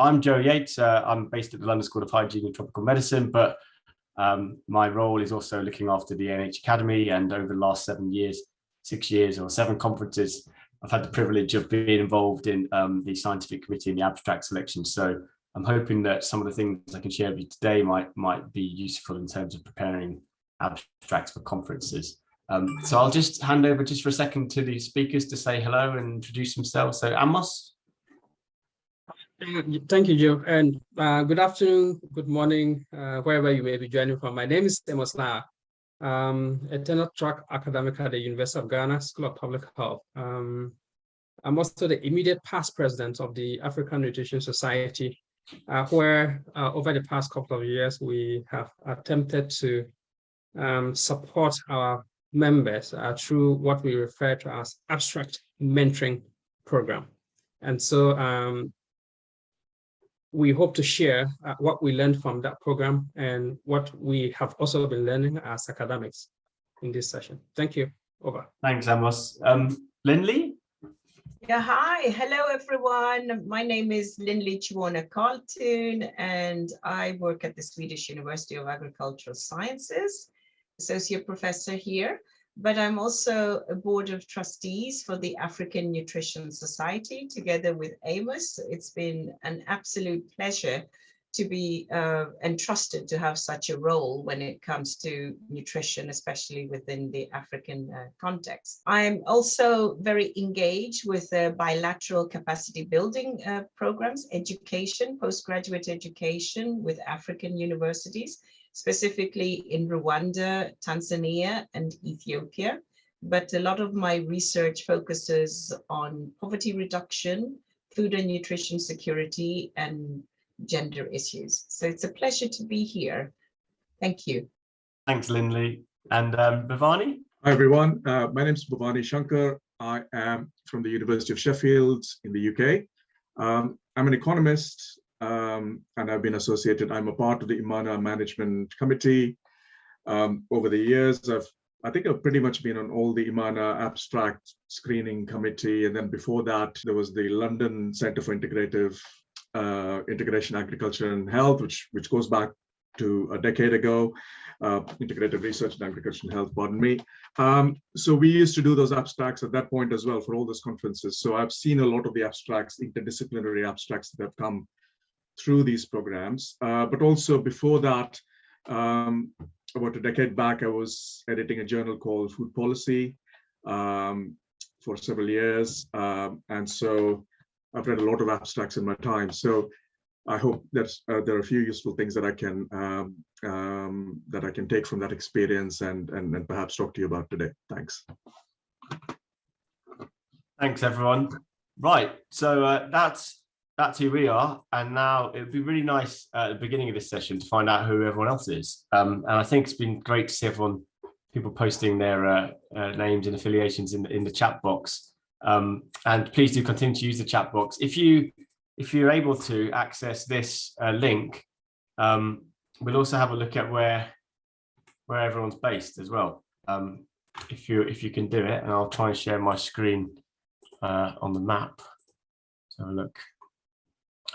I'm Joe Yates. I'm based at the London School of Hygiene and Tropical Medicine, but my role is also looking after the ANH Academy. And over the last 6 years or 7 conferences, I've had the privilege of being involved in the scientific committee and the abstract selection. So I'm hoping that some of the things I can share with you today might be useful in terms of preparing abstracts for conferences. So I'll just hand over just for a second to the speakers to say hello and introduce themselves. So Amos. Thank you, Joe, and good afternoon, good morning, wherever you may be joining from. My name is Amos Na, a tenure track academic at the University of Ghana School of Public Health. I'm also the immediate past president of the African Nutrition Society, where over the past couple of years, we have attempted to support our members through what we refer to as abstract mentoring program. And so we hope to share what we learned from that program and what we have also been learning as academics in this session. Thank you. Over. Thanks, Amos. Lindley? Yeah, hi. Hello, everyone. My name is Lindley Chiwona Carlton, and I work at the Swedish University of Agricultural Sciences, associate professor here. But I'm also a board of trustees for the African Nutrition Society, together with Amos. It's been an absolute pleasure to be entrusted to have such a role when it comes to nutrition, especially within the African context. I'm also very engaged with bilateral capacity building programs, education, postgraduate education with African universities, specifically in Rwanda, Tanzania, and Ethiopia. But a lot of my research focuses on poverty reduction, food and nutrition security, and gender issues. So it's a pleasure to be here. Thank you. Thanks, Lindley. And Bhavani? Hi, everyone. My name is Bhavani Shankar. I am from the University of Sheffield in the UK. I'm an economist. And I've been associated. I'm a part of the IMANA Management Committee. Over the years, I think I've pretty much been on all the IMANA Abstract Screening Committee. And then before that, there was the London Centre for Integration, Agriculture and Health, which goes back to a decade ago. Integrated Research in Agriculture and Health, pardon me. So we used to do those abstracts at that point as well for all those conferences. So I've seen a lot of the abstracts, interdisciplinary abstracts that have come through these programs, but also before that, about a decade back, I was editing a journal called Food Policy for several years, and so I've read a lot of abstracts in my time. So I hope that there are a few useful things that I can take from that experience and perhaps talk to you about today. Thanks. Thanks, everyone. Right, so that's who we are, and now it would be really nice at the beginning of this session to find out who everyone else is. And I think it's been great to see people posting their names and affiliations in the chat box. And please do continue to use the chat box. If you're able to access this link, we'll also have a look at where everyone's based as well. If you can do it, and I'll try and share my screen on the map. So look.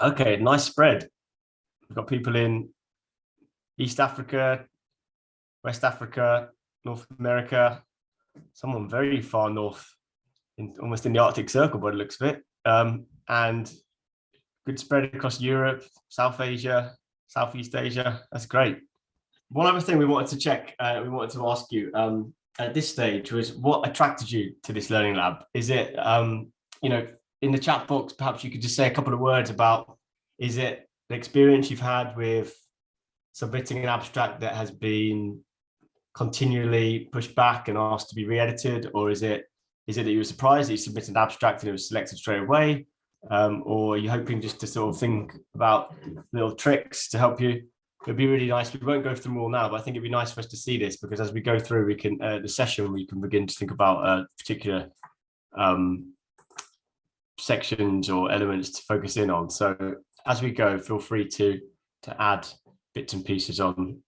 Okay, nice spread. We've got people in East Africa, West Africa, North America, someone very far north, almost in the Arctic Circle by the looks of it, and good spread across Europe, South Asia, Southeast Asia. That's great. One other thing we wanted to check, we wanted to ask you at this stage was what attracted you to this learning lab? Is it, in the chat box, perhaps you could just say a couple of words about, is it the experience you've had with submitting an abstract that has been continually pushed back and asked to be re-edited, or is it that you were surprised that you submitted an abstract and it was selected straight away, or are you hoping just to sort of think about little tricks to help you? It'd be really nice. We won't go through them all now, but I think it'd be nice for us to see this, because as we go through, we can the session, we can begin to think about particular sections or elements to focus in on. So as we go, feel free to add bits and pieces on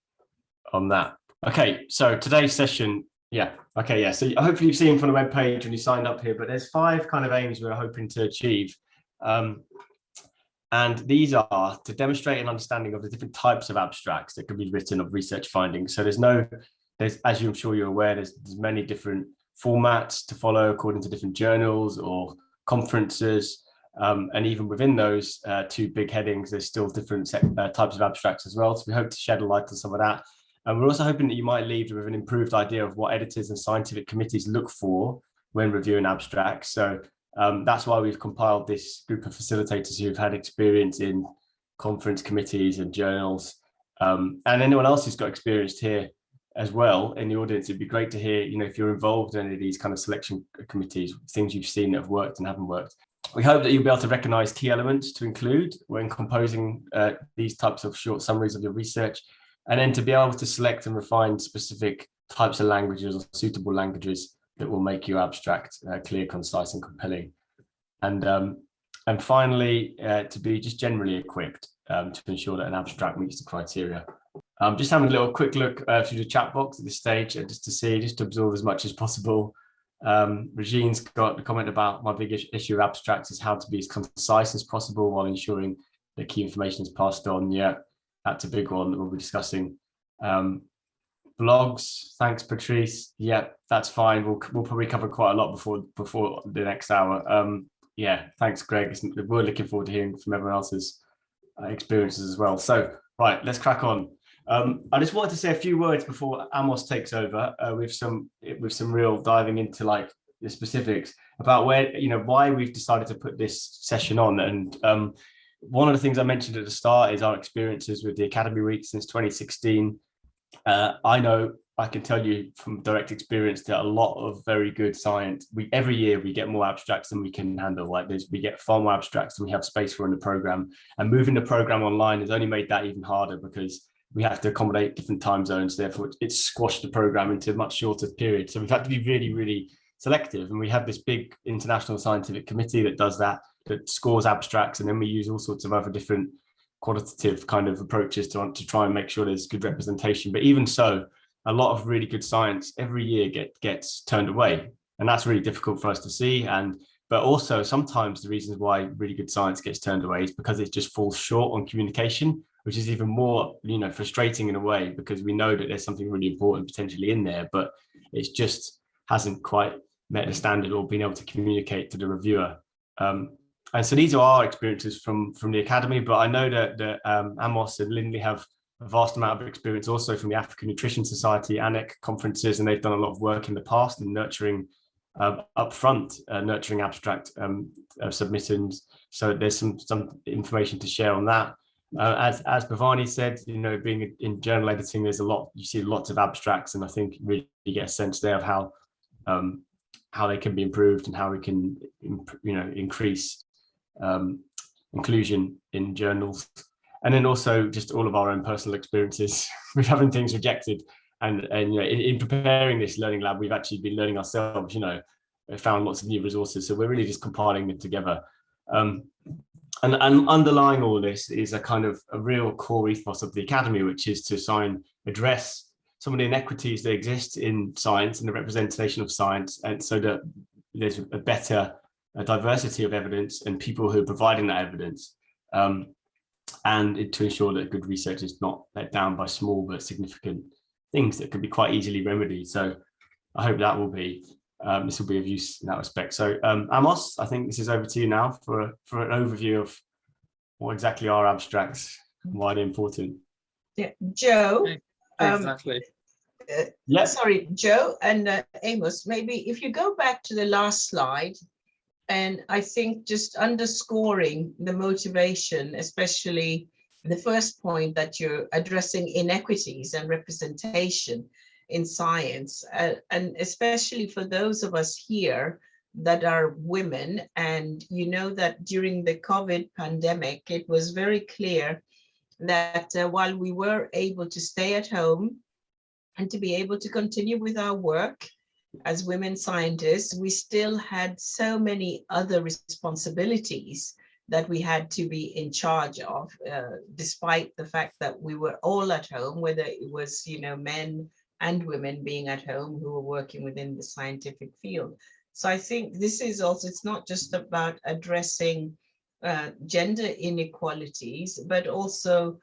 that. Okay, so today's session, so hopefully you've seen from the webpage when you signed up here, but there's 5 kind of aims we're hoping to achieve. And these are to demonstrate an understanding of the different types of abstracts that can be written of research findings. So there's, as I'm sure you're aware, there's many different formats to follow according to different journals or conferences. And even within those two big headings, there's still different types of abstracts as well. So we hope to shed a light on some of that. And we're also hoping that you might leave with an improved idea of what editors and scientific committees look for when reviewing abstracts. So that's why we've compiled this group of facilitators who've had experience in conference committees and journals. And anyone else who's got experience here as well in the audience, it'd be great to hear, if you're involved in any of these kind of selection committees, things you've seen that have worked and haven't worked. We hope that you'll be able to recognize key elements to include when composing these types of short summaries of your research, and then to be able to select and refine specific types of languages or suitable languages that will make your abstract clear, concise, and compelling. And finally, to be just generally equipped to ensure that an abstract meets the criteria. Just having a little quick look through the chat box at this stage, just to absorb as much as possible. Regine's got a comment about my big issue of abstracts is how to be as concise as possible while ensuring that key information is passed on. Yeah, that's a big one that we'll be discussing. Blogs, thanks Patrice. Yeah, that's fine. We'll probably cover quite a lot before the next hour. Yeah, thanks Greg. We're looking forward to hearing from everyone else's experiences as well. So right, let's crack on. I just wanted to say a few words before Amos takes over with some real diving into like the specifics about why we've decided to put this session on. And one of the things I mentioned at the start is our experiences with the Academy Week since 2016. I know I can tell you from direct experience that a lot of very good science, every year we get more abstracts than we can handle. Like we get far more abstracts than we have space for in the program, and moving the program online has only made that even harder because we have to accommodate different time zones. Therefore, it's squashed the program into a much shorter period. So we've had to be really, really selective. And we have this big international scientific committee that does that scores abstracts. And then we use all sorts of other different qualitative kind of approaches to try and make sure there's good representation. But even so, a lot of really good science every year gets turned away. And that's really difficult for us to see. But also sometimes the reasons why really good science gets turned away is because it just falls short on communication, which is even more, frustrating in a way, because we know that there's something really important potentially in there, but it just hasn't quite met the standard or been able to communicate to the reviewer. And so these are our experiences from the Academy, but I know that Amos and Lindley have a vast amount of experience also from the African Nutrition Society, ANH conferences, and they've done a lot of work in the past in nurturing nurturing abstract submissions. So there's some information to share on that. As Bhavani said, being in journal editing, you see lots of abstracts, and I think really you get a sense there of how they can be improved and how we can, increase inclusion in journals. And then also just all of our own personal experiences with having things rejected. And in preparing this learning lab, we've actually been learning ourselves, found lots of new resources. So we're really just compiling them together. And underlying all this is a kind of a real core ethos of the Academy, which is to address some of the inequities that exist in science and the representation of science, and so that there's a better diversity of evidence and people who are providing that evidence, and to ensure that good research is not let down by small but significant things that can be quite easily remedied. So I hope that will be this will be of use in that respect. So Amos, I think this is over to you now for an overview of what exactly are abstracts and why they're important. Yeah, Joe. Exactly. Yeah. Sorry, Joe and Amos, maybe if you go back to the last slide, and I think just underscoring the motivation, especially the first point that you're addressing inequities and representation in science, and especially for those of us here that are women. And that during the COVID pandemic, it was very clear that while we were able to stay at home and to be able to continue with our work as women scientists, we still had so many other responsibilities that we had to be in charge of, despite the fact that we were all at home, whether it was, men and women being at home who were working within the scientific field. So I think this is also, it's not just about addressing gender inequalities, but also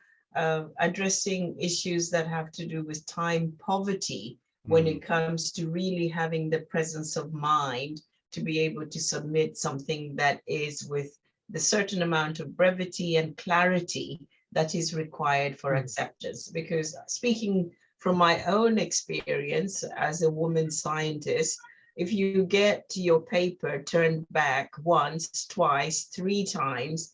addressing issues that have to do with time poverty when it comes to really having the presence of mind to be able to submit something that is with the certain amount of brevity and clarity that is required for acceptance. Because speaking from my own experience as a woman scientist, if you get your paper turned back once, twice, 3 times,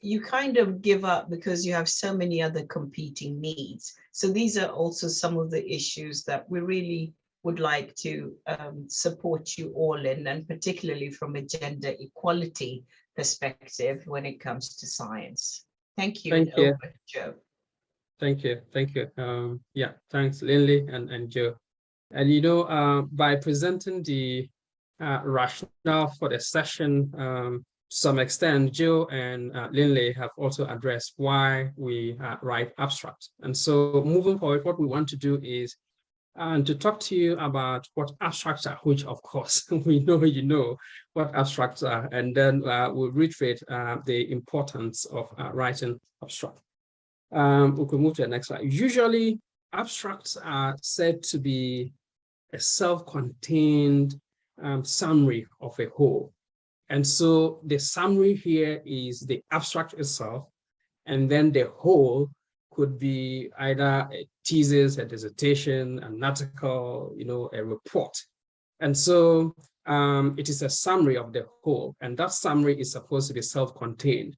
you kind of give up because you have so many other competing needs. So these are also some of the issues that we really would like to support you all in, and particularly from a gender equality perspective when it comes to science. Thank you. Thank you. Over to Joe. Thank you. Thank you. Yeah, thanks, Linley and Joe. And, you know, by presenting the rationale for the session, to some extent, Joe and Linley have also addressed why we write abstracts. And so moving forward, what we want to do is to talk to you about what abstracts are, which of course we know you know what abstracts are, and then we'll reiterate the importance of writing abstract. We can move to the next slide. Usually abstracts are said to be a self-contained summary of a whole. And so the summary here is the abstract itself, and then the whole could be either a thesis, a dissertation, an article, you know, a report. And so it is a summary of the whole, and that summary is supposed to be self-contained.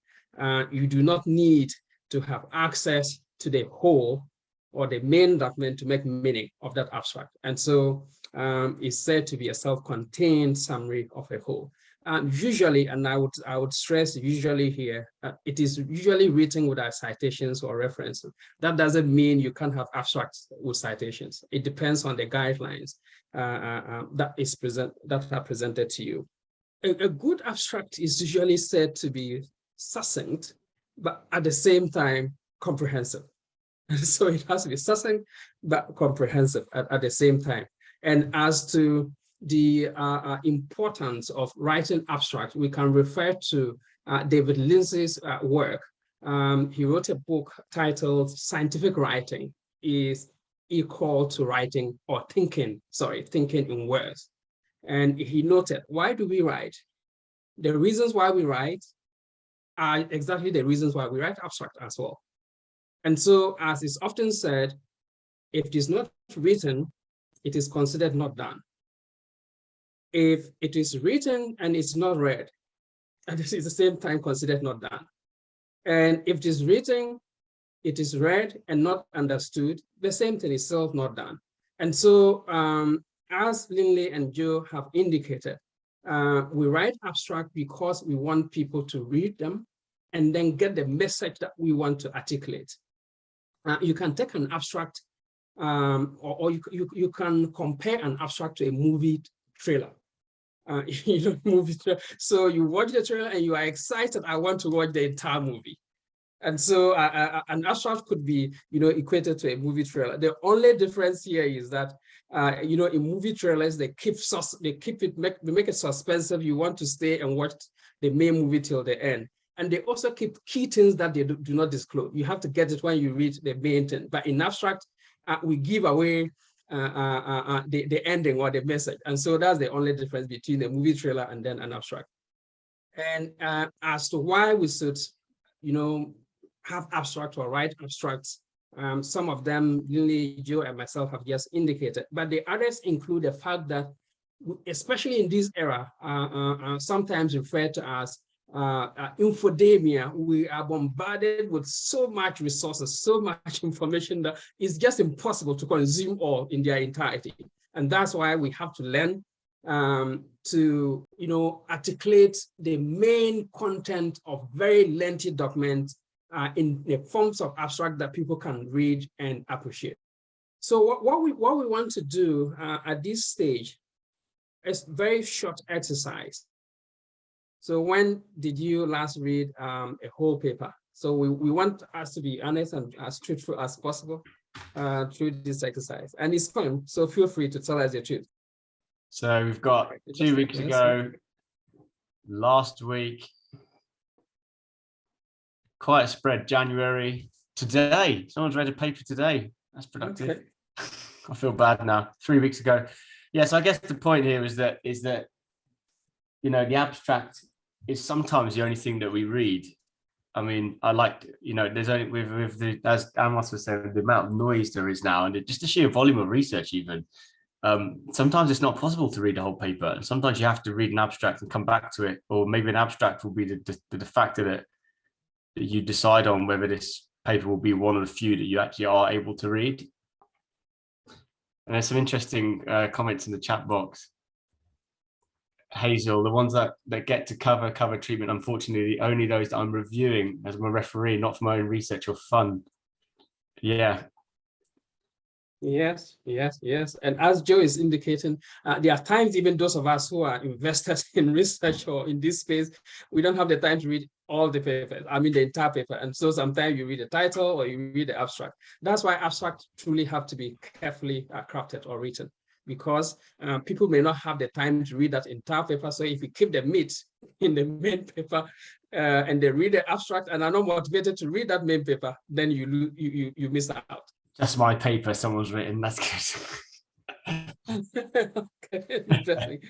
You do not need to have access to the whole or the main document to make meaning of that abstract. And so it's said to be a self-contained summary of a whole. Usually, and I would stress usually here, it is usually written with our citations or references. That doesn't mean you can't have abstracts with citations. It depends on the guidelines that are presented to you. A good abstract is usually said to be succinct, but at the same time comprehensive. So it has to be succinct but comprehensive at the same time. And as to the importance of writing abstract, we can refer to David Lindsay's work. He wrote a book titled Scientific Writing is Equal to Writing or Thinking in Words. And he noted, why do we write? The reasons why we write are exactly the reasons why we write abstract as well. And so, as is often said, if it is not written, it is considered not done. If it is written and it's not read, and it is the same time considered not done. And if it is written, it is read and not understood, the same thing is still not done. And so, as Linley and Joe have indicated, we write abstract because we want people to read them and then get the message that we want to articulate. You can take an abstract, or you can compare an abstract to a movie trailer. So you watch the trailer and you are excited, I want to watch the entire movie. And so an abstract could be, equated to a movie trailer. The only difference here is that, in movie trailers, they make it suspensive. You want to stay and watch the main movie till the end. And they also keep key things that they do not disclose. You have to get it when you read the main thing. But in abstract, we give away the ending or the message. And so that's the only difference between a movie trailer and then an abstract. And as to why we should, have abstract or write abstracts, some of them, Linley, Joe, and myself have just indicated. But the others include the fact that, especially in this era, sometimes referred to as infodemia, we are bombarded with so much resources, so much information that it's just impossible to consume all in their entirety. And that's why we have to learn to, articulate the main content of very lengthy documents in the forms of abstract that people can read and appreciate. So what we want to do at this stage is very short exercise. So when did you last read a whole paper? So we want us to be honest and as truthful as possible through this exercise. And it's fun, so feel free to tell us the truth. So we've got 2 weeks ago, last week, quite a spread. January today. Someone's read a paper today. That's productive. Okay. I feel bad now. 3 weeks ago. Yes, I guess the point here is that you know, the abstract is sometimes the only thing that we read. I mean, I like, you know, there's only with the, as Amos was saying, the amount of noise there is now, and just the sheer volume of research even. Sometimes it's not possible to read a whole paper, and sometimes you have to read an abstract and come back to it, or maybe an abstract will be the factor that you decide on whether this paper will be one of the few that you actually are able to read. And there's some interesting comments in the chat box. Hazel, the ones that get to cover treatment, unfortunately, only those that I'm reviewing as my referee, not for my own research or fun. Yeah. Yes. And as Joe is indicating, there are times even those of us who are invested in research or in this space, we don't have the time to read all the papers, I mean the entire paper. And so sometimes you read the title or you read the abstract. That's why abstracts truly have to be carefully crafted or written, because people may not have the time to read that entire paper. So if you keep the meat in the main paper and they read the abstract and are not motivated to read that main paper, then you miss out. That's my paper someone's written. That's good. Okay, interesting.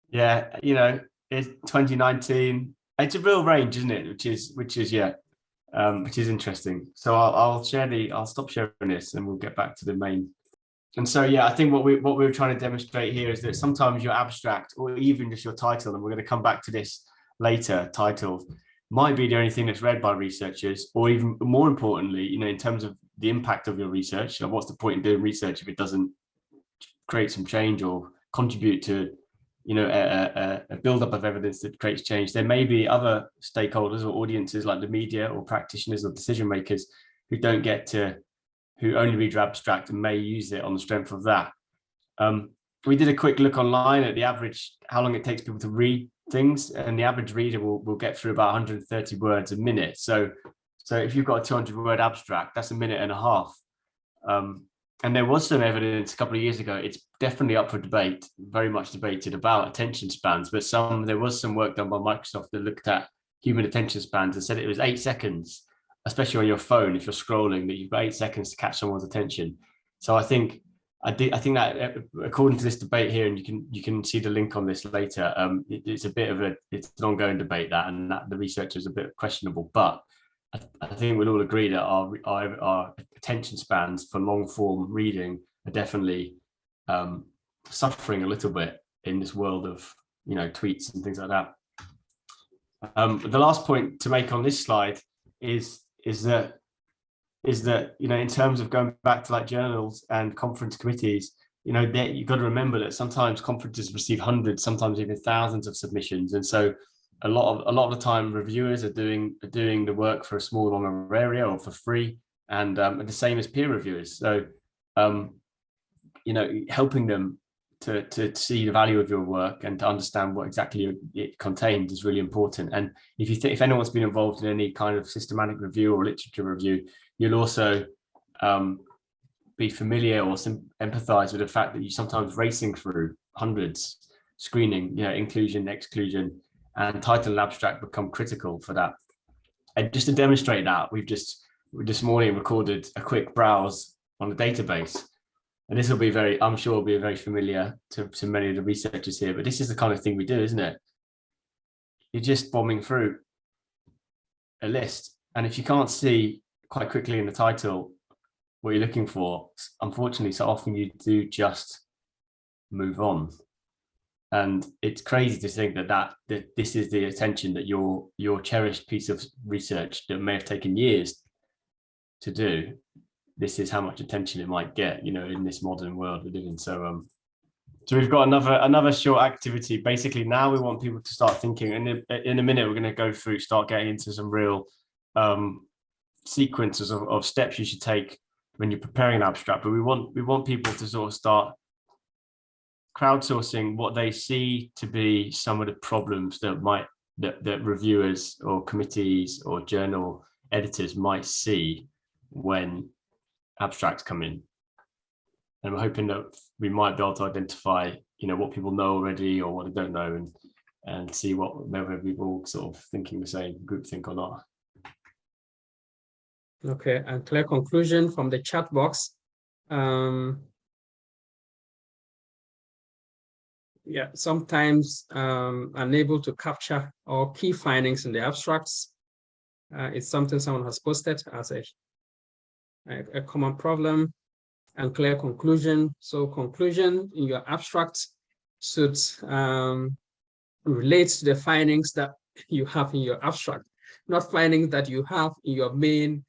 Yeah, you know, it's 2019. It's a real range, isn't it? Which is interesting. So I'll stop sharing this and we'll get back to the main. And so, yeah, I think what we're trying to demonstrate here is that sometimes your abstract or even just your title, and we're going to come back to this later, title might be the only thing that's read by researchers, or even more importantly, you know, in terms of the impact of your research. What's the point in doing research if it doesn't create some change or contribute to, you know, a buildup of evidence that creates change? There may be other stakeholders or audiences like the media or practitioners or decision makers who only read your abstract and may use it on the strength of that. We did a quick look online at the average, how long it takes people to read things, and the average reader will get through about 130 words a minute. So if you've got a 200-word abstract, that's a minute and a half. And there was some evidence a couple of years ago, it's definitely up for debate, very much debated, about attention spans, but there was some work done by Microsoft that looked at human attention spans and said it was 8 seconds, especially on your phone, if you're scrolling, that you've got 8 seconds to catch someone's attention. So I think that according to this debate here, and you can see the link on this later, it's an ongoing debate and that the research is a bit questionable, but I think we'll all agree that our attention spans for long form reading are definitely suffering a little bit in this world of, you know, tweets and things like that. The last point to make on this slide is that, you know, in terms of going back to like journals and conference committees, you know, you've got to remember that sometimes conferences receive hundreds, sometimes even thousands of submissions. And so a lot of the time reviewers are doing the work for a small honoraria or for free, and the same as peer reviewers. So, you know, helping them to see the value of your work and to understand what exactly it contains is really important. And if anyone's been involved in any kind of systematic review or literature review, you'll also be familiar or empathize with the fact that you're sometimes racing through hundreds, screening, you know, inclusion, exclusion, and title and abstract become critical for that. And just to demonstrate that, we this morning recorded a quick browse on the database. And this will be I'm sure will be very familiar to many of the researchers here, but this is the kind of thing we do, isn't it? You're just bombing through a list. And if you can't see quite quickly in the title what you're looking for, unfortunately, so often you do just move on. And it's crazy to think that this is the attention that your cherished piece of research that may have taken years to do, this is how much attention it might get, you know, in this modern world we live in. So we've got another short activity. Basically, now we want people to start thinking, and in a minute we're going to start getting into some real sequences of steps you should take when you're preparing an abstract. But we want people to sort of start crowdsourcing what they see to be some of the problems that reviewers or committees or journal editors might see when abstracts come in. And we're hoping that we might be able to identify, you know, what people know already or what they don't know, and see whether we're all sort of thinking the same groupthink or not. Okay, and clear conclusion from the chat box. Yeah, sometimes unable to capture all key findings in the abstracts. It's something someone has posted as a common problem. And clear conclusion. So conclusion in your abstract should relate to the findings that you have in your abstract, not findings that you have in your main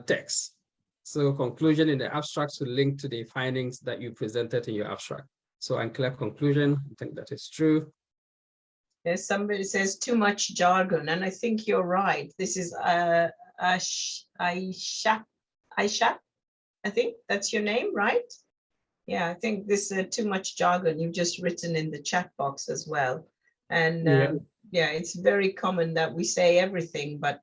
text. So conclusion in the abstract should link to the findings that you presented in your abstract. So unclear conclusion, I think that is true. There's somebody says too much jargon, and I think you're right. This is Aisha. I think that's your name, right? Yeah, I think this too much jargon you've just written in the chat box as well. And yeah, it's very common that we say everything, but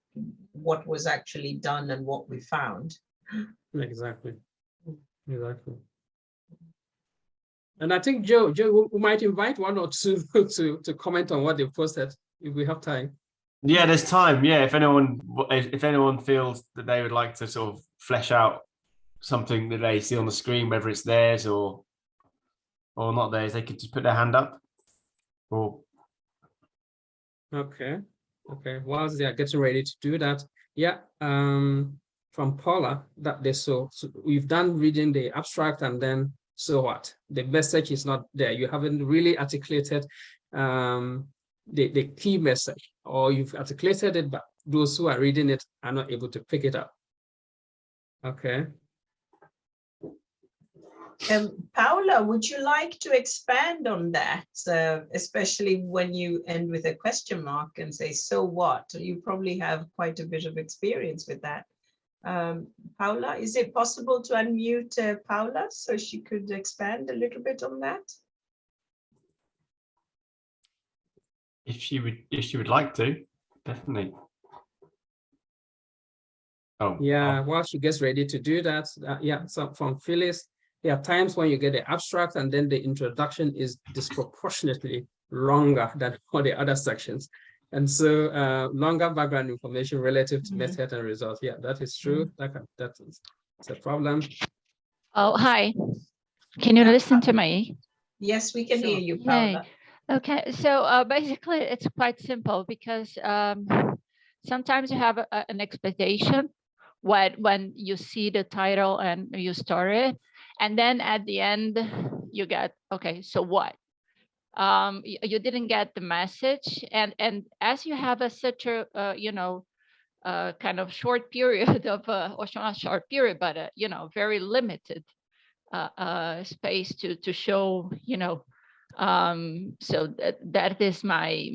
what was actually done and what we found. Exactly. And I think Joe, we might invite one or two to comment on what they posted if we have time. Yeah, there's time. Yeah, if anyone feels that they would like to sort of flesh out something that they see on the screen, whether it's theirs or not theirs, they could just put their hand up. Or okay. Whilst they are getting ready to do that, yeah. From Paula, that they so we've done reading the abstract, and then so what? The message is not there. You haven't really articulated the key message, or you've articulated it, but those who are reading it are not able to pick it up. Okay. Paula, would you like to expand on that, especially when you end with a question mark and say, so what? You probably have quite a bit of experience with that. Paula, is it possible to unmute Paula so she could expand a little bit on that? if she would like to, definitely. Oh yeah, while she gets ready to do that, yeah, so from Phyllis, there are times when you get the abstract and then the introduction is disproportionately longer than all the other sections. And so longer background information relative to method and results. Yeah, that is true. That's a problem. Oh, hi. Can you listen to me? Yes, we can hear you, Hey. Paula. Okay, so basically it's quite simple because sometimes you have an expectation when you see the title and you start it, and then at the end you get, okay, so what? You didn't get the message, and as you have such a kind of short period of or not short period, but very limited space to show, so that is my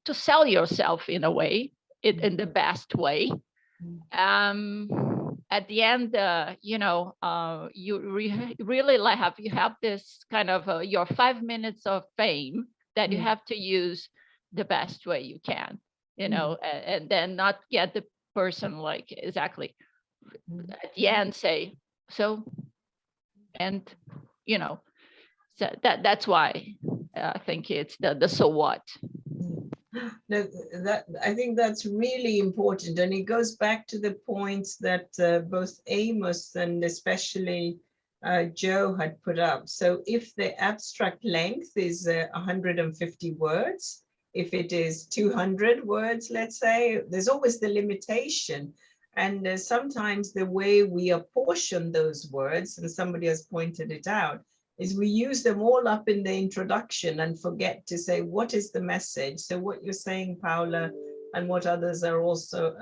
to sell yourself in a way, in the best way. At the end, you really have this kind of your 5 minutes of fame that you have to use the best way you can, and then not get the person like exactly at the end say, so, and so that's why I think it's the so what. No, I think that's really important, and it goes back to the points that both Amos and especially Joe had put up. So if the abstract length is 150 words, if it is 200 words, let's say, there's always the limitation. And sometimes the way we apportion those words, and somebody has pointed it out, is we use them all up in the introduction and forget to say, what is the message? So what you're saying, Paula, and what others are also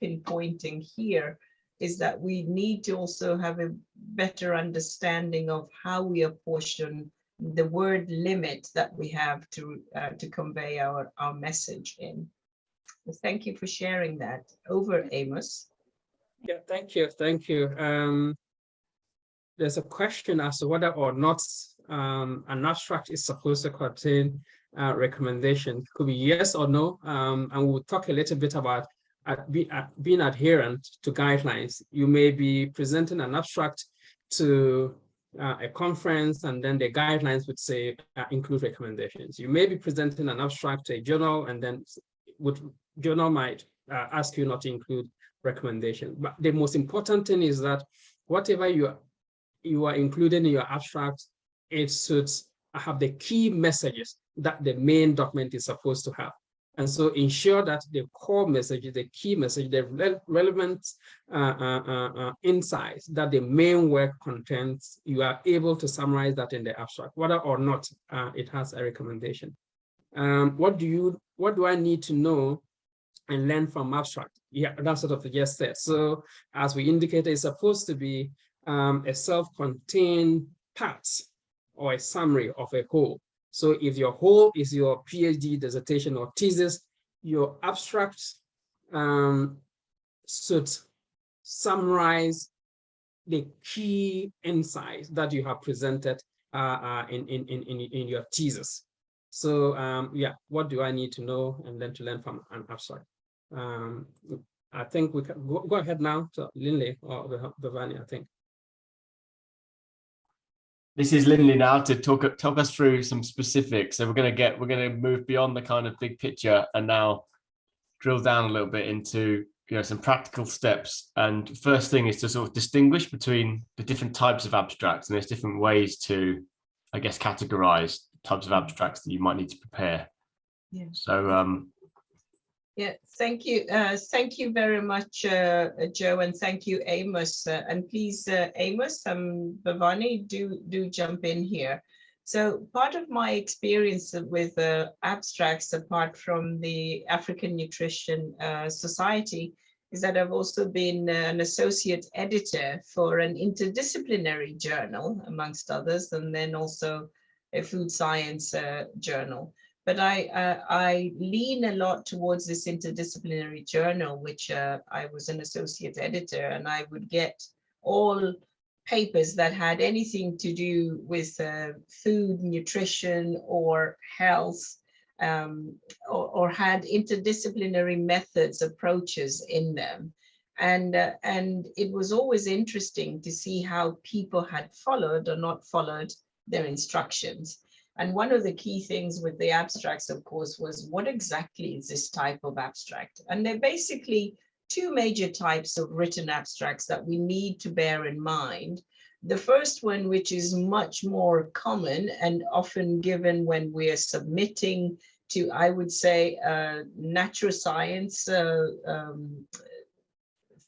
pinpointing here, is that we need to also have a better understanding of how we apportion the word limit that we have to convey our message in. Thank you for sharing that. Over, Amos. Yeah, thank you. There's a question as to whether or not an abstract is supposed to contain recommendation. It could be yes or no, and we'll talk a little bit about being adherent to guidelines. You may be presenting an abstract to a conference, and then the guidelines would say include recommendations. You may be presenting an abstract to a journal, and then journal might ask you not to include recommendations. But the most important thing is that whatever you are including in your abstract, it should have the key messages that the main document is supposed to have. And so ensure that the core message, the key message, the relevant insights that the main work contains, you are able to summarize that in the abstract, whether or not it has a recommendation. What do I need to know and learn from abstract? Yeah, that's sort of just said. So as we indicated, it's supposed to be a self-contained part or a summary of a whole. So if your whole is your PhD dissertation or thesis, your abstract should summarize the key insights that you have presented in your thesis. So yeah, what do I need to know and then to learn from an abstract? I think we can go ahead now to Linley or Bhavani, I think. This is Linley now to talk us through some specifics. So we're going to move beyond the kind of big picture and now drill down a little bit into some practical steps. And first thing is to sort of distinguish between the different types of abstracts, and there's different ways to, I guess, categorize types of abstracts that you might need to prepare. Yeah. So yeah, thank you. Thank you very much, Joe, and thank you, Amos. And please, Amos, Bhavani, do jump in here. So part of my experience with abstracts, apart from the African Nutrition Society, is that I've also been an associate editor for an interdisciplinary journal, amongst others, and then also a food science journal. But I lean a lot towards this interdisciplinary journal, which I was an associate editor, and I would get all papers that had anything to do with food, nutrition, or health, or had interdisciplinary methods, approaches in them. And it was always interesting to see how people had followed or not followed their instructions. And one of the key things with the abstracts, of course, was what exactly is this type of abstract? And they're basically two major types of written abstracts that we need to bear in mind. The first one, which is much more common and often given when we're submitting to, I would say, natural science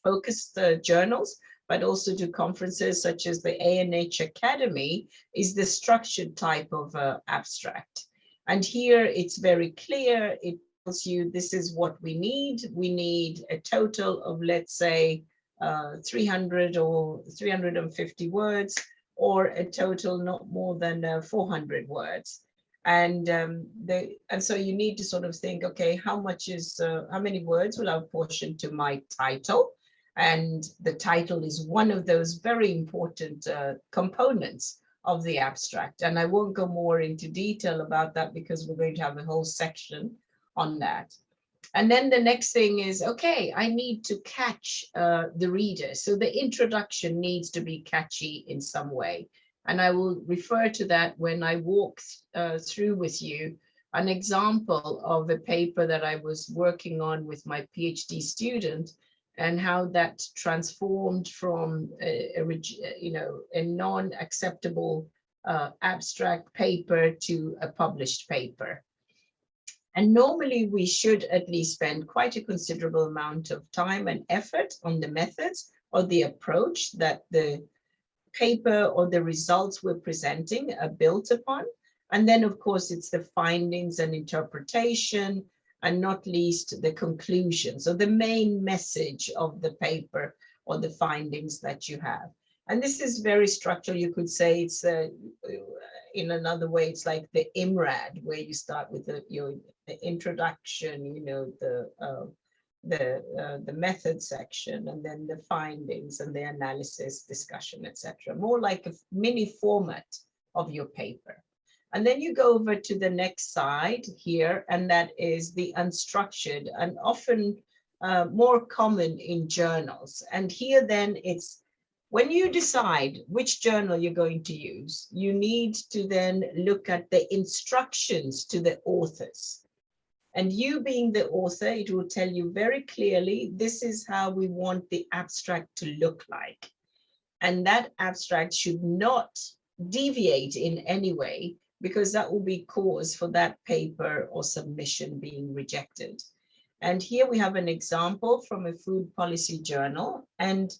focused journals, but also to conferences such as the ANH Academy, is the structured type of abstract. And here it's very clear. It tells you this is what we need. We need a total of, let's say, 300 or 350 words, or a total not more than 400 words. And so you need to sort of think, okay, how many words will I apportion to my title? And the title is one of those very important components of the abstract. And I won't go more into detail about that because we're going to have a whole section on that. And then the next thing is, okay, I need to catch the reader. So the introduction needs to be catchy in some way. And I will refer to that when I walk through with you an example of a paper that I was working on with my PhD student, and how that transformed from a non-acceptable abstract paper to a published paper. And normally we should at least spend quite a considerable amount of time and effort on the methods or the approach that the paper or the results we're presenting are built upon. And then, of course, it's the findings and interpretation, and not least the conclusion. So the main message of the paper or the findings that you have. And this is very structural. You could say it's in another way, it's like the IMRAD, where you start with the introduction, the method section, and then the findings and the analysis, discussion, etc. More like a mini format of your paper. And then you go over to the next side here, and that is the unstructured, and often more common in journals. And here then it's when you decide which journal you're going to use, you need to then look at the instructions to the authors. And you being the author, it will tell you very clearly, this is how we want the abstract to look like. And that abstract should not deviate in any way, because that will be cause for that paper or submission being rejected. And here we have an example from a food policy journal. And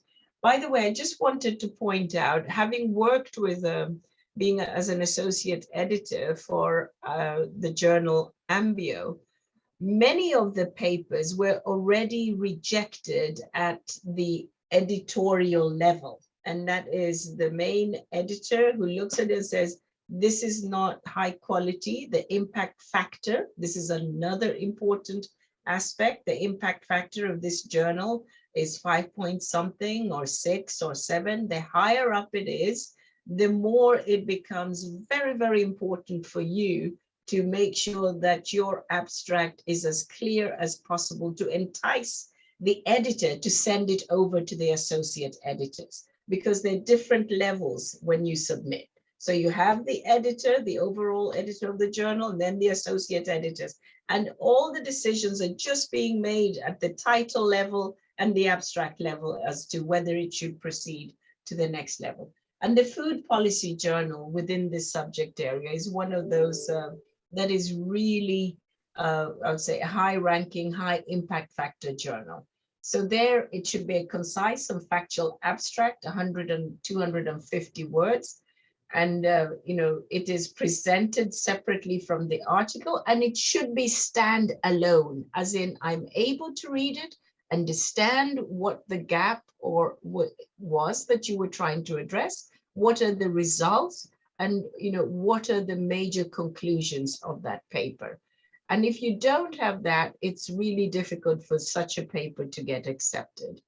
by the way, I just wanted to point out, having worked with being as an associate editor for the journal Ambio, many of the papers were already rejected at the editorial level. And that is the main editor who looks at it and says, this is not high quality. The impact factor, this is another important aspect. The impact factor of this journal is 5 point something or 6 or 7. The higher up it is, the more it becomes very, very important for you to make sure that your abstract is as clear as possible to entice the editor to send it over to the associate editors, because they're different levels when you submit. So you have the editor, the overall editor of the journal, and then the associate editors. And all the decisions are just being made at the title level and the abstract level as to whether it should proceed to the next level. And the food policy journal within this subject area is one of those that is really, I would say, a high-ranking, high impact factor journal. So there, it should be a concise and factual abstract, 100 and 250 words. And, it is presented separately from the article, and it should be stand-alone, as in I'm able to read it, understand what the gap or what was that you were trying to address, what are the results, and what are the major conclusions of that paper. And if you don't have that, it's really difficult for such a paper to get accepted.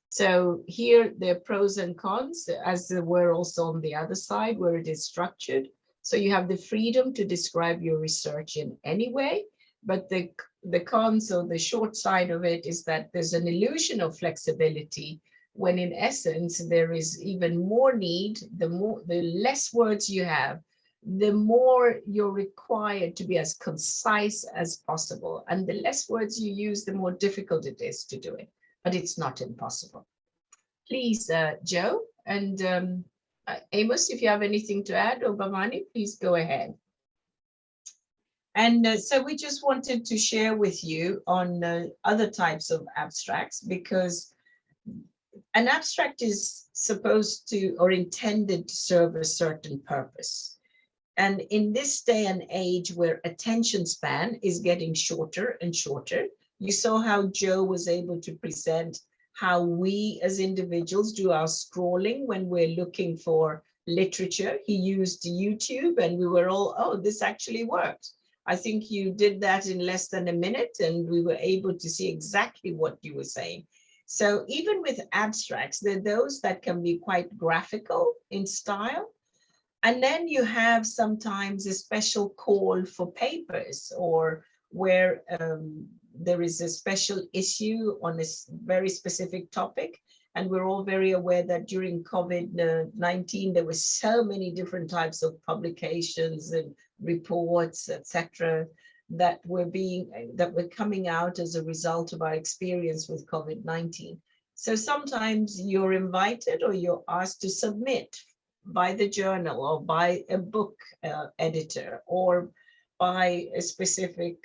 So here there are pros and cons, as there were also on the other side where it is structured. So you have the freedom to describe your research in any way, but the cons, or the short side of it, is that there's an illusion of flexibility, when in essence there is even more need. The less words you have, the more you're required to be as concise as possible. And the less words you use, the more difficult it is to do it. But it's not impossible. Please, Joe and Amos, if you have anything to add, or Bhavani, please go ahead. And so we just wanted to share with you on other types of abstracts, because an abstract is supposed to or intended to serve a certain purpose. And in this day and age where attention span is getting shorter and shorter, you saw how Joe was able to present how we as individuals do our scrolling when we're looking for literature. He used YouTube and we were all, oh, this actually worked. I think you did that in less than a minute and we were able to see exactly what you were saying. So even with abstracts, there are those that can be quite graphical in style. And then you have sometimes a special call for papers, or where there is a special issue on a very specific topic. And we're all very aware that during COVID-19, there were so many different types of publications and reports, etc., that were coming out as a result of our experience with COVID-19. So sometimes you're invited or you're asked to submit by the journal or by a book editor or by a specific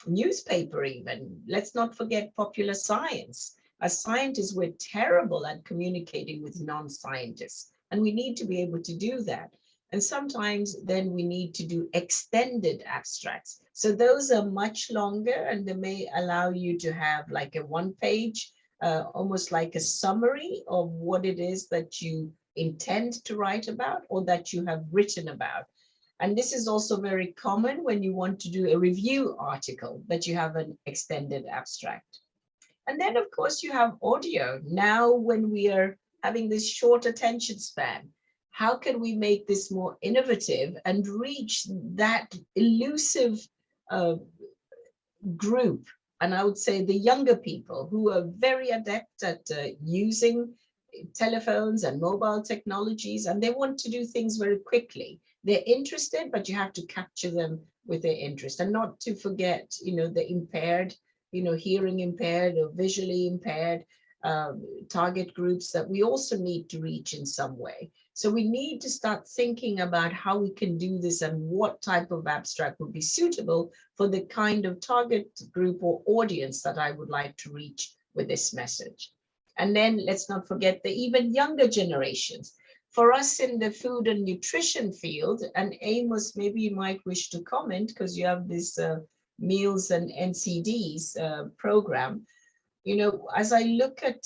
newspaper even. Let's not forget popular science. As scientists, we're terrible at communicating with non-scientists, and we need to be able to do that. And sometimes then we need to do extended abstracts. So those are much longer, and they may allow you to have like a one-page, almost like a summary of what it is that you intend to write about or that you have written about. And this is also very common when you want to do a review article, that you have an extended abstract. And then, of course, you have audio. Now, when we are having this short attention span, how can we make this more innovative and reach that elusive group? And I would say the younger people who are very adept at using telephones and mobile technologies, and they want to do things very quickly. They're interested, but you have to capture them with their interest, and not to forget, the impaired, hearing impaired or visually impaired target groups that we also need to reach in some way. So we need to start thinking about how we can do this and what type of abstract would be suitable for the kind of target group or audience that I would like to reach with this message. And then let's not forget the even younger generations. For us in the food and nutrition field, and Amos, maybe you might wish to comment because you have this meals and NCDs program. As I look at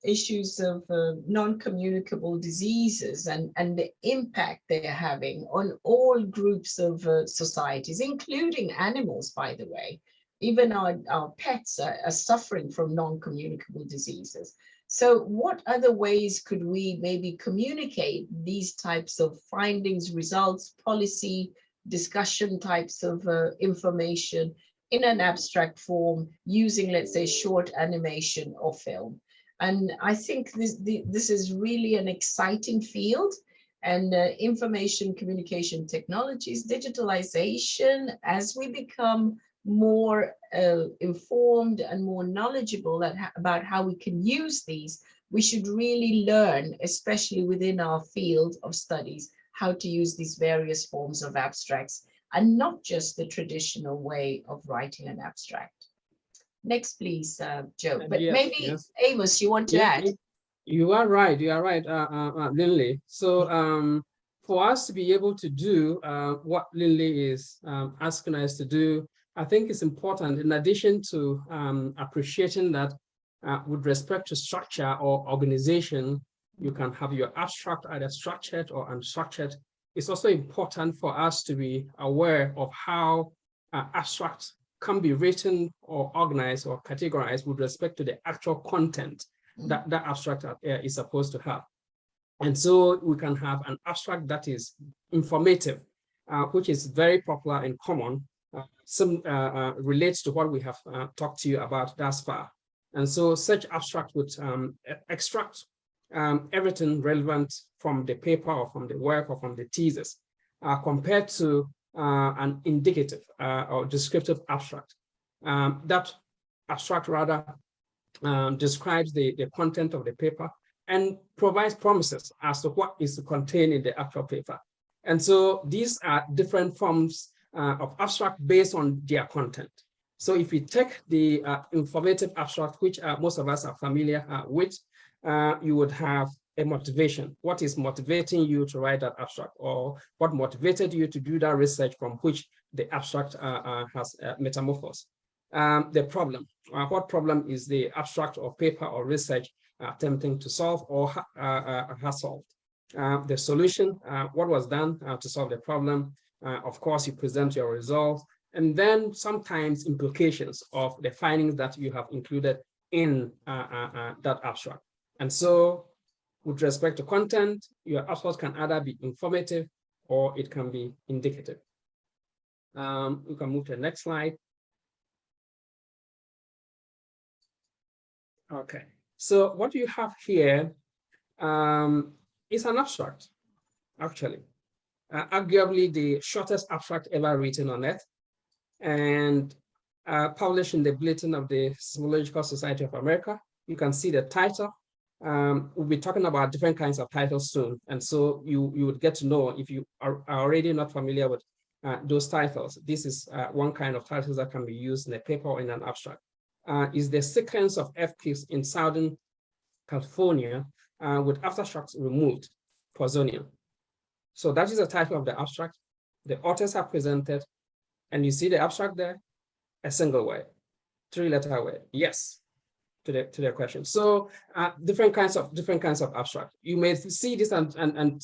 issues of non-communicable diseases and the impact they're having on all groups of societies, including animals, by the way, even our pets are suffering from non-communicable diseases. So what other ways could we maybe communicate these types of findings, results, policy, discussion types of information in an abstract form using, let's say, short animation or film? And I think this is really an exciting field, and information communication technologies, digitalization, as we become more informed and more knowledgeable about how we can use these, we should really learn, especially within our field of studies, how to use these various forms of abstracts, and not just the traditional way of writing an abstract. Next, please, Joe. But yes. Amos, you want to add? You are right, Linley. So for us to be able to do what Linley is asking us to do, I think it's important, in addition to appreciating that with respect to structure or organization, you can have your abstract either structured or unstructured. It's also important for us to be aware of how abstracts can be written or organized or categorized with respect to the actual content that that abstract is supposed to have. And so we can have an abstract that is informative, which is very popular and common. Some relates to what we have talked to you about thus far. And so such abstract would extract everything relevant from the paper or from the work or from the thesis, compared to an indicative or descriptive abstract. That abstract rather describes the content of the paper and provides promises as to what is contained in the actual paper. And so these are different forms of abstract based on their content. So if we take the informative abstract, which most of us are familiar with, you would have a motivation. What is motivating you to write that abstract, or what motivated you to do that research from which the abstract has metamorphosed? The problem, what problem is the abstract or paper or research attempting to solve or has solved? The solution, what was done to solve the problem? Of course, you present your results, and then sometimes implications of the findings that you have included in that abstract. And so with respect to content, your abstract can either be informative or it can be indicative. We can move to the next slide. Okay, so what you have here is an abstract, actually. Arguably the shortest abstract ever written on Earth, and published in the Bulletin of the Seismological Society of America. You can see the title. We'll be talking about different kinds of titles soon, and so you would get to know, if you are already not familiar with those titles. This is one kind of titles that can be used in a paper or in an abstract. Is the sequence of earthquakes in Southern California with aftershocks removed for zoning. So that is the title of the abstract. The authors are presented, and you see the abstract there, a single word, three-letter word, yes, to the question. So different kinds of abstract. You may see this and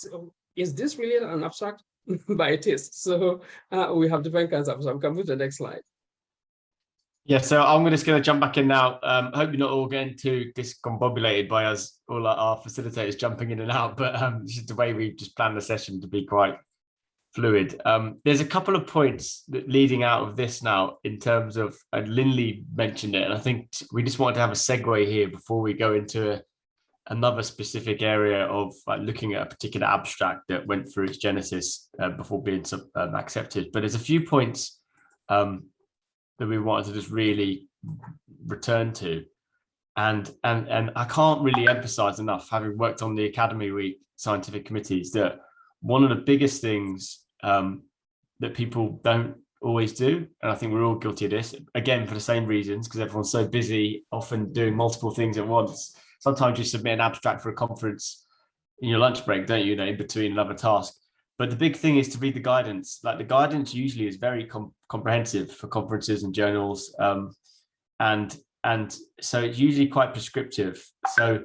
is this really an abstract? But it is. So we have different kinds of abstract. We can move to the next slide. Yeah, so I'm just going to jump back in now. I hope you're not all getting too discombobulated by us, all our facilitators jumping in and out, but this is the way we just planned the session to be quite fluid. There's a couple of points that leading out of this now in terms of, Linley mentioned it, and I think we just wanted to have a segue here before we go into another specific area of like looking at a particular abstract that went through its genesis before being accepted. But there's a few points that we wanted to just really return to. And I can't really emphasize enough, having worked on the Academy Week scientific committees, that one of the biggest things that people don't always do, and I think we're all guilty of this, again, for the same reasons, because everyone's so busy, often doing multiple things at once. Sometimes you submit an abstract for a conference in your lunch break, don't you, in between another task. But the big thing is to read the guidance. Like the guidance usually is very comprehensive for conferences and journals. And so it's usually quite prescriptive. So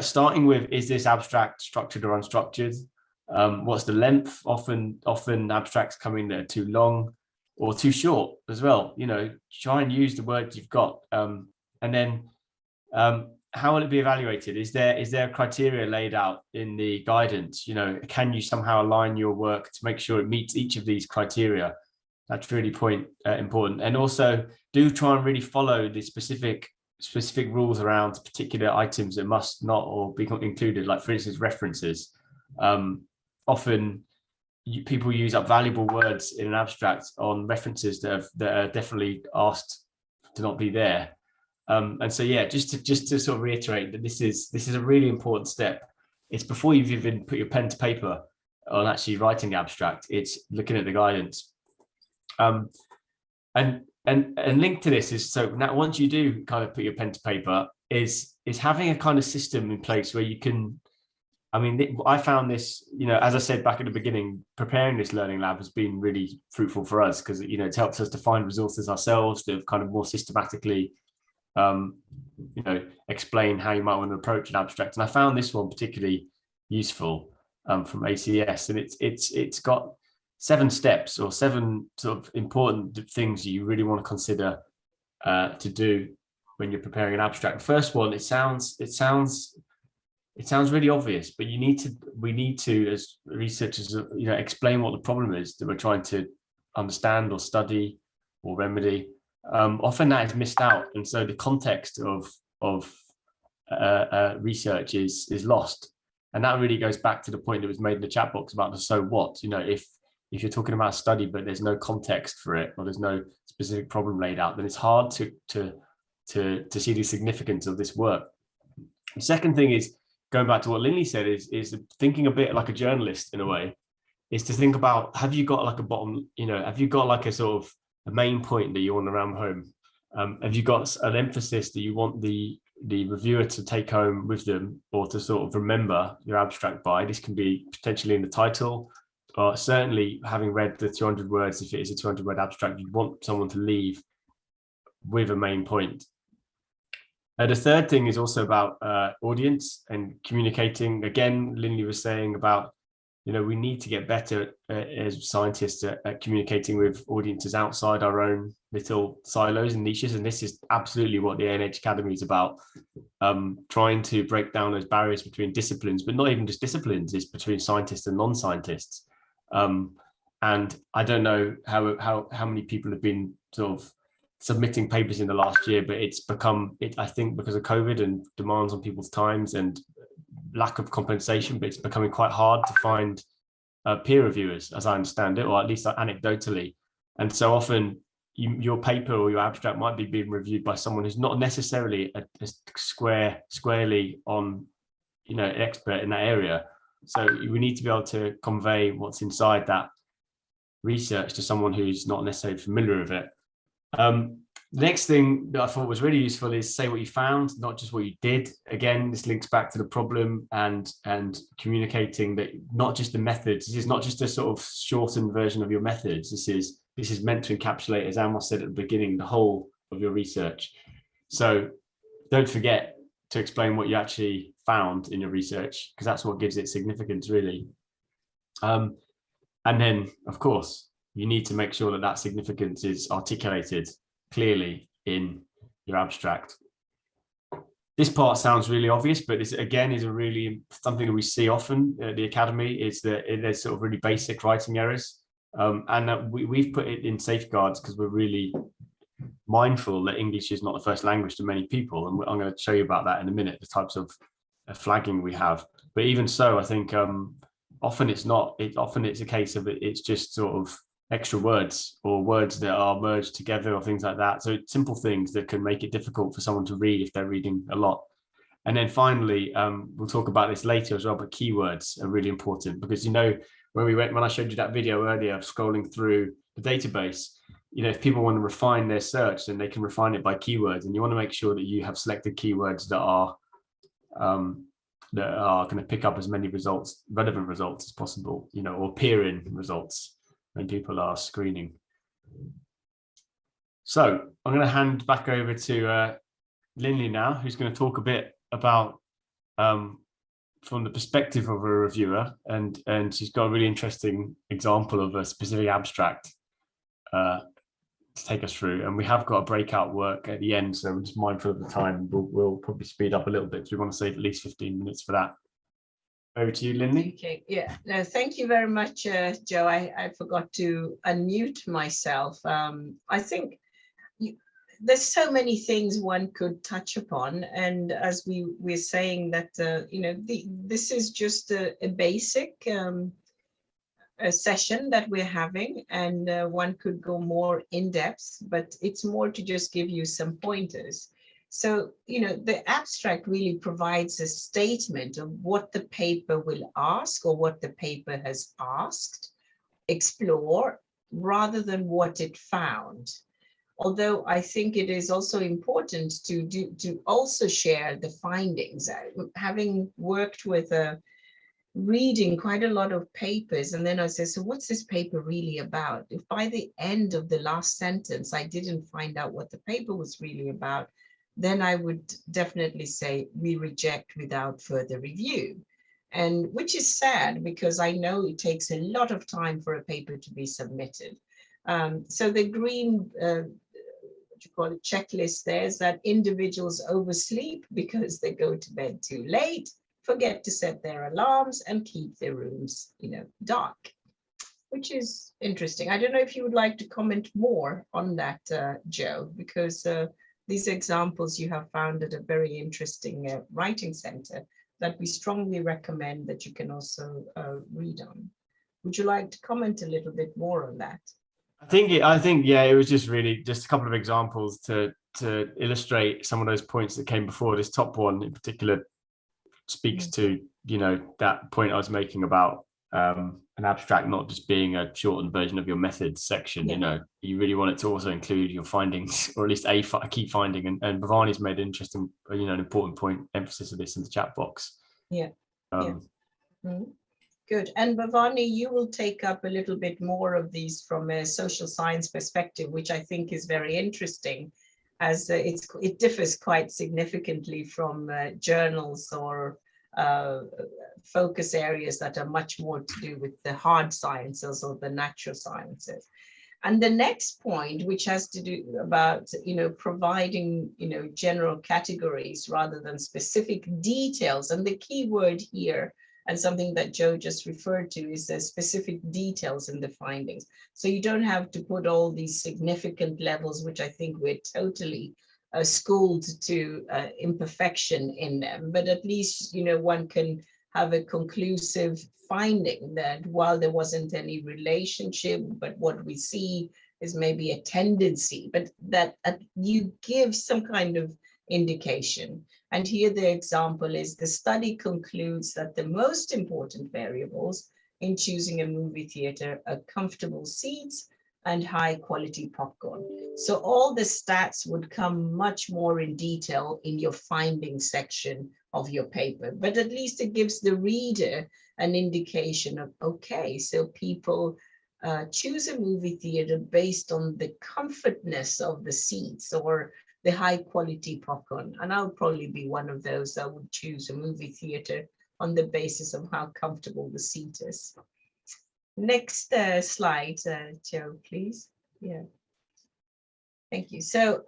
starting with, is this abstract structured or unstructured? What's the length? Often abstracts come in that are too long or too short as well. Try and use the words you've got. And then how will it be evaluated? Is there criteria laid out in the guidance? Can you somehow align your work to make sure it meets each of these criteria? That's really important. And also do try and really follow the specific rules around particular items that must not or be included, like for instance, references. Often people use up valuable words in an abstract on references that are definitely asked to not be there. And so, yeah, just to sort of reiterate that this is a really important step. It's before you've even put your pen to paper on actually writing the abstract. It's looking at the guidance. And linked to this is, so now once you do kind of put your pen to paper, is having a kind of system in place where you can. I found this, as I said back at the beginning, preparing this learning lab has been really fruitful for us because it helps us to find resources ourselves that have kind of more systematically explain how you might want to approach an abstract. And I found this one particularly useful from ACS, and it's got 7 steps or 7 sort of important things you really want to consider to do when you're preparing an abstract. The first one, it sounds really obvious, but we need to, as researchers, explain what the problem is that we're trying to understand or study or remedy. Often that is missed out, and so the context of research is lost. And that really goes back to the point that was made in the chat box about the so what. If you're talking about a study but there's no context for it or there's no specific problem laid out, then it's hard to see the significance of this work. The second thing is, going back to what Linley said, is thinking a bit like a journalist in a way, is to think about, have you got like a bottom, have you got like a sort of a main point that you want to ram home? Have you got an emphasis that you want the reviewer to take home with them or to sort of remember your abstract by? This can be potentially in the title, or certainly having read the 200 words, if it is a 200-word abstract, you want someone to leave with a main point. The third thing is also about audience and communicating. Again, Linley was saying about, we need to get better as scientists at communicating with audiences outside our own little silos and niches. And this is absolutely what the ANH Academy is about, trying to break down those barriers between disciplines, but not even just disciplines, it's between scientists and non-scientists. And I don't know how many people have been sort of submitting papers in the last year, but it's become, I think because of COVID and demands on people's times and lack of compensation, but it's becoming quite hard to find peer reviewers, as I understand it, or at least anecdotally. And so often your paper or your abstract might be being reviewed by someone who's not necessarily a squarely on, an expert in that area. So we need to be able to convey what's inside that research to someone who's not necessarily familiar with it. The next thing that I thought was really useful is say what you found, not just what you did. Again, this links back to the problem and communicating that not just the methods. This is not just a sort of shortened version of your methods. This is meant to encapsulate, as Amos said at the beginning, the whole of your research. So don't forget to explain what you actually found in your research, because that's what gives it significance, really. And then, of course, you need to make sure that significance is articulated clearly in your abstract. This part sounds really obvious, but this again is something that we see often at the Academy, is that there's sort of really basic writing errors. And we've put it in safeguards because we're really mindful that English is not the first language to many people. And I'm going to show you about that in a minute, the types of flagging we have. But even so, I think often it's not. Often it's a case of it's just sort of extra words or words that are merged together or things like that. So it's simple things that can make it difficult for someone to read if they're reading a lot. And then finally, we'll talk about this later as well, but keywords are really important because, you know, when I showed you that video earlier of scrolling through the database, you know, if people want to refine their search, then they can refine it by keywords, and you want to make sure that you have selected keywords that are going to pick up as many results, relevant results as possible, you know, or appearing results when people are screening. So I'm going to hand back over to Linley now, who's going to talk a bit about from the perspective of a reviewer, and she's got a really interesting example of a specific abstract to take us through. And we have got a breakout work at the end, so we're just mindful of the time. We'll probably speed up a little bit, so we want to save at least 15 minutes for that. Over to you, Linley. Okay, yeah, no, thank you very much, Joe. I forgot to unmute myself. I think there's so many things one could touch upon, and as we're saying that you know, this is just a basic a session that we're having, and one could go more in depth, but it's more to just give you some pointers. So, you know, the abstract really provides a statement of what the paper will ask or what the paper has asked, explore, rather than what it found. Although I think it is also important to also share the findings. Having worked with reading quite a lot of papers, and then I say, so what's this paper really about? If by the end of the last sentence I didn't find out what the paper was really about, then I would definitely say we reject without further review. And which is sad, because I know it takes a lot of time for a paper to be submitted. So the green what you call it, checklist there is that individuals oversleep because they go to bed too late, forget to set their alarms, and keep their rooms, you know, dark, which is interesting. I don't know if you would like to comment more on that, Joe, because these examples you have found at a very interesting writing center that we strongly recommend that you can also read on. Would you like to comment a little bit more on that? I think yeah, it was just really just a couple of examples to illustrate some of those points that came before. This top one in particular speaks to, you know, that point I was making about an abstract not just being a shortened version of your methods section. Yeah. You know, you really want it to also include your findings, or at least a key finding. And Bhavani's made an interesting, you know, an important point, emphasis of this in the chat box. Yeah. Good. And Bhavani, you will take up a little bit more of these from a social science perspective, which I think is very interesting, as it differs quite significantly from journals or focus areas that are much more to do with the hard sciences or the natural sciences. And the next point, which has to do about, you know, providing, you know, general categories rather than specific details. And the key word here, and something that Joe just referred to, is the specific details in the findings. So you don't have to put all these significant levels, which I think we're totally schooled to imperfection in them, but at least, you know, one can have a conclusive finding that while there wasn't any relationship, but what we see is maybe a tendency, but that you give some kind of indication. And here the example is the study concludes that the most important variables in choosing a movie theater are comfortable seats and high quality popcorn. So all the stats would come much more in detail in your findings section of your paper, but at least it gives the reader an indication of, okay, so people choose a movie theater based on the comfortness of the seats or the high quality popcorn. And I'll probably be one of those that would choose a movie theater on the basis of how comfortable the seat is. Next slide, Joe, please. Yeah. Thank you. So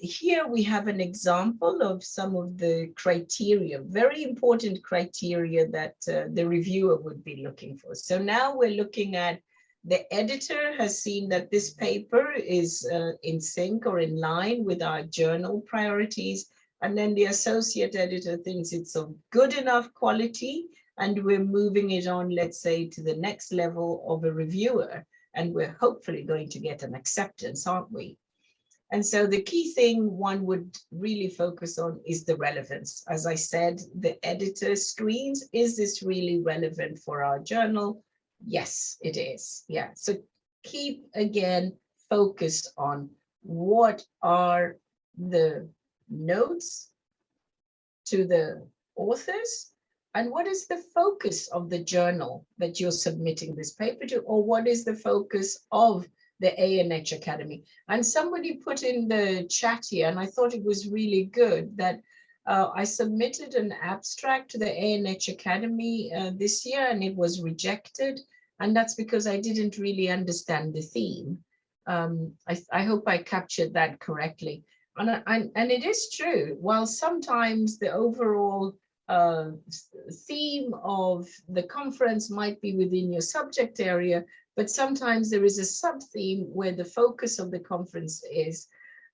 here we have an example of some of the criteria, very important criteria that the reviewer would be looking for. So now we're looking at the editor has seen that this paper is in sync or in line with our journal priorities, and then the associate editor thinks it's of good enough quality, and we're moving it on, let's say, to the next level of a reviewer, and we're hopefully going to get an acceptance, aren't we? And so the key thing one would really focus on is the relevance. As I said, the editor screens, is this really relevant for our journal? Yes, it is. Yeah, so keep again focused on what are the notes to the authors, and what is the focus of the journal that you're submitting this paper to, or what is the focus of the ANH Academy. And somebody put in the chat here, and I thought it was really good, that I submitted an abstract to the ANH Academy this year, and it was rejected. And that's because I didn't really understand the theme. I hope I captured that correctly. And it is true, while sometimes the overall theme of the conference might be within your subject area, but sometimes there is a sub-theme where the focus of the conference is,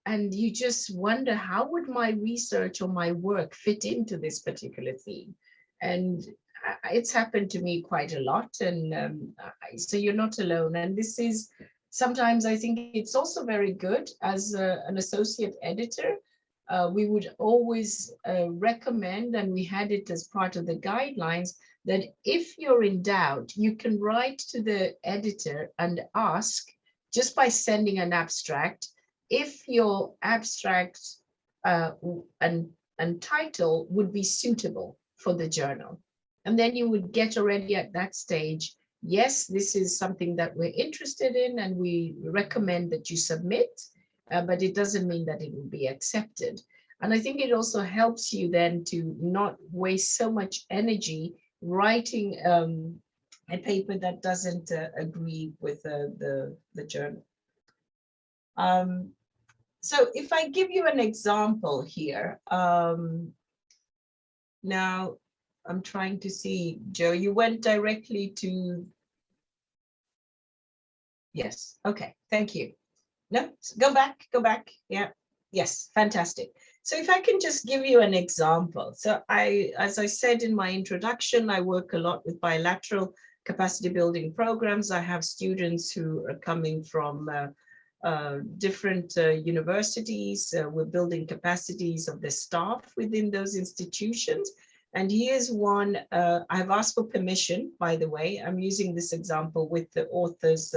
and you just wonder, how would my research or my work fit into this particular theme? And it's happened to me quite a lot, and so you're not alone. And this is, sometimes I think it's also very good as an associate editor. We would always recommend, and we had it as part of the guidelines, that if you're in doubt, you can write to the editor and ask, just by sending an abstract, if your abstract and title would be suitable for the journal. And then you would get already at that stage, yes, this is something that we're interested in, and we recommend that you submit, but it doesn't mean that it will be accepted. And I think it also helps you then to not waste so much energy writing a paper that doesn't agree with the journal. So if I give you an example here, now I'm trying to see, Joe, you went directly to, yes, okay, thank you. No, go back, yeah, yes, fantastic. So if I can just give you an example. So as I said in my introduction, I work a lot with bilateral capacity building programs. I have students who are coming from different universities. We're building capacities of the staff within those institutions. And here's one, I've asked for permission, by the way. I'm using this example with the author's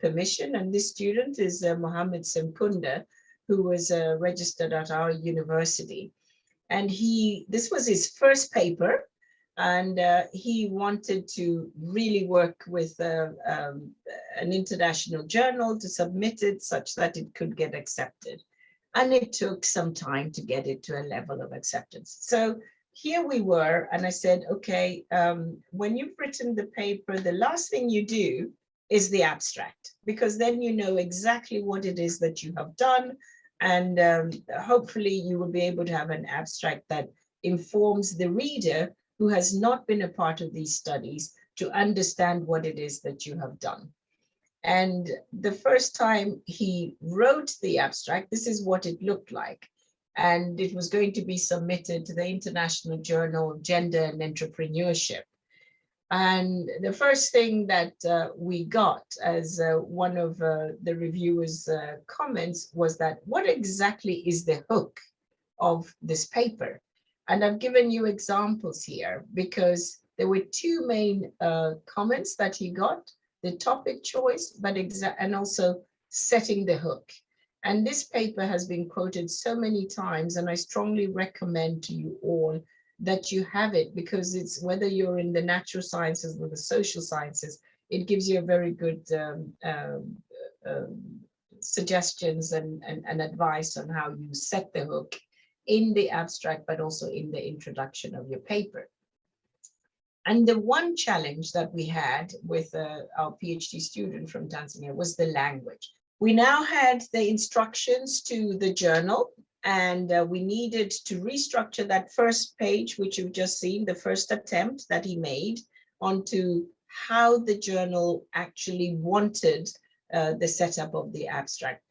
permission. And this student is Mohammed Sempunda, who was registered at our university. And this was his first paper, and he wanted to really work with an international journal to submit it such that it could get accepted. And it took some time to get it to a level of acceptance. So here we were, and I said, okay, when you've written the paper, the last thing you do is the abstract, because then you know exactly what it is that you have done. And hopefully you will be able to have an abstract that informs the reader who has not been a part of these studies to understand what it is that you have done. And the first time he wrote the abstract, this is what it looked like. And it was going to be submitted to the International Journal of Gender and Entrepreneurship. And the first thing that we got as one of the reviewers' comments was that, what exactly is the hook of this paper? And I've given you examples here because there were two main comments that he got: the topic choice, and also setting the hook. And this paper has been quoted so many times, and I strongly recommend to you all that you have it, because it's, whether you're in the natural sciences or the social sciences, it gives you a very good suggestions and advice on how you set the hook in the abstract, but also in the introduction of your paper. And the one challenge that we had with our PhD student from Tanzania was the language. We now had the instructions to the journal, and we needed to restructure that first page, which you've just seen, the first attempt that he made, onto how the journal actually wanted the setup of the abstract.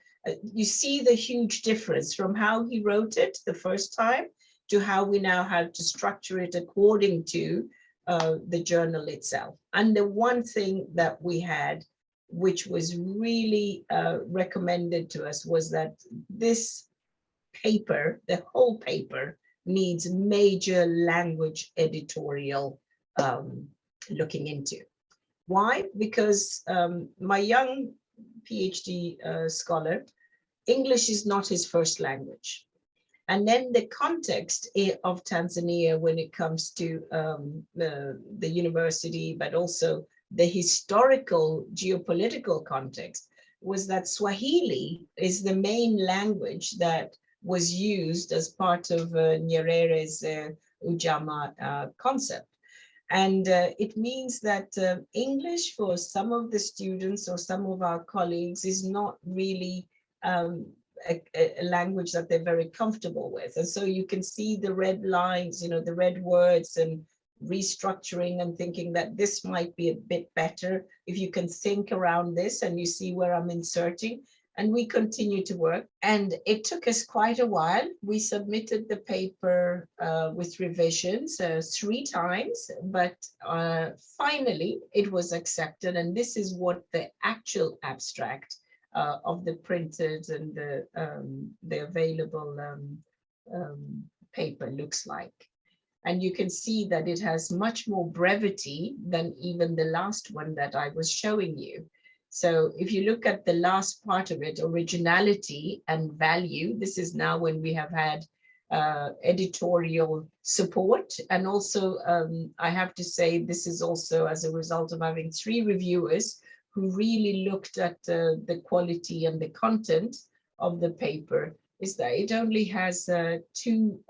you see the huge difference from how he wrote it the first time to how we now have to structure it according to the journal itself. And the one thing that we had, which was really recommended to us, was that this paper, the whole paper, needs major language editorial looking into. Why? Because my young PhD scholar, English is not his first language. And then the context of Tanzania when it comes to the university, but also the historical geopolitical context, was that Swahili is the main language that was used as part of Nyerere's Ujamaa concept. And it means that English for some of the students or some of our colleagues is not really a language that they're very comfortable with. And so you can see the red lines, the red words, and restructuring and thinking that this might be a bit better if you can think around this, and you see where I'm inserting. And we continue to work, and it took us quite a while. We submitted the paper with revisions 3 times, but finally it was accepted. And this is what the actual abstract of the printed and the available paper looks like. And you can see that it has much more brevity than even the last one that I was showing you. So if you look at the last part of it, originality and value, this is now when we have had editorial support. And also, I have to say, this is also as a result of having 3 reviewers who really looked at the quality and the content of the paper, is that it only has 2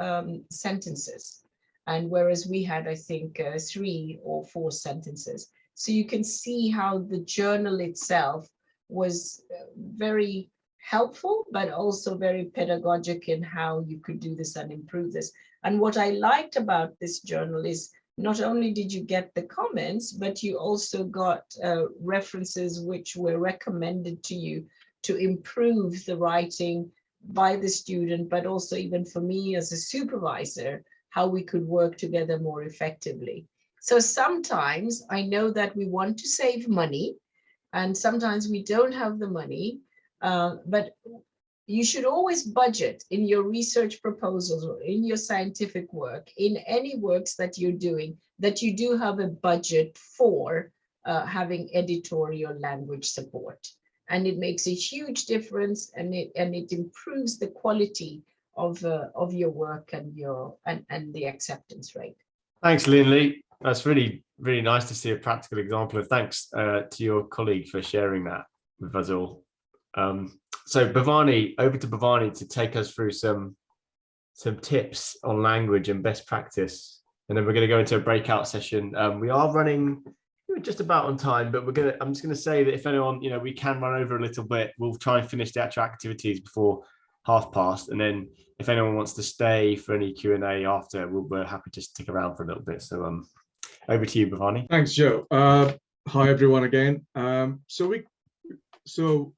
sentences. And whereas we had, I think, 3 or 4 sentences. So you can see how the journal itself was very helpful, but also very pedagogic in how you could do this and improve this. And what I liked about this journal is not only did you get the comments, but you also got references which were recommended to you to improve the writing by the student, but also even for me as a supervisor, how we could work together more effectively. So sometimes I know that we want to save money, and sometimes we don't have the money, but you should always budget in your research proposals or in your scientific work, in any works that you're doing, that you do have a budget for having editorial language support. And it makes a huge difference, and it improves the quality of your work and the acceptance rate. Thanks, Linley. That's really, really nice to see a practical example of thanks to your colleague for sharing that with us all. So Bhavani, over to Bhavani to take us through some tips on language and best practice. And then we're going to go into a breakout session. We are running just about on time, but I'm just going to say that if anyone, we can run over a little bit, we'll try and finish the actual activities before 1:30. And then if anyone wants to stay for any Q&A after, we're happy to stick around for a little bit. So over to you, Bhavani. Thanks, Joe. Hi, everyone again. So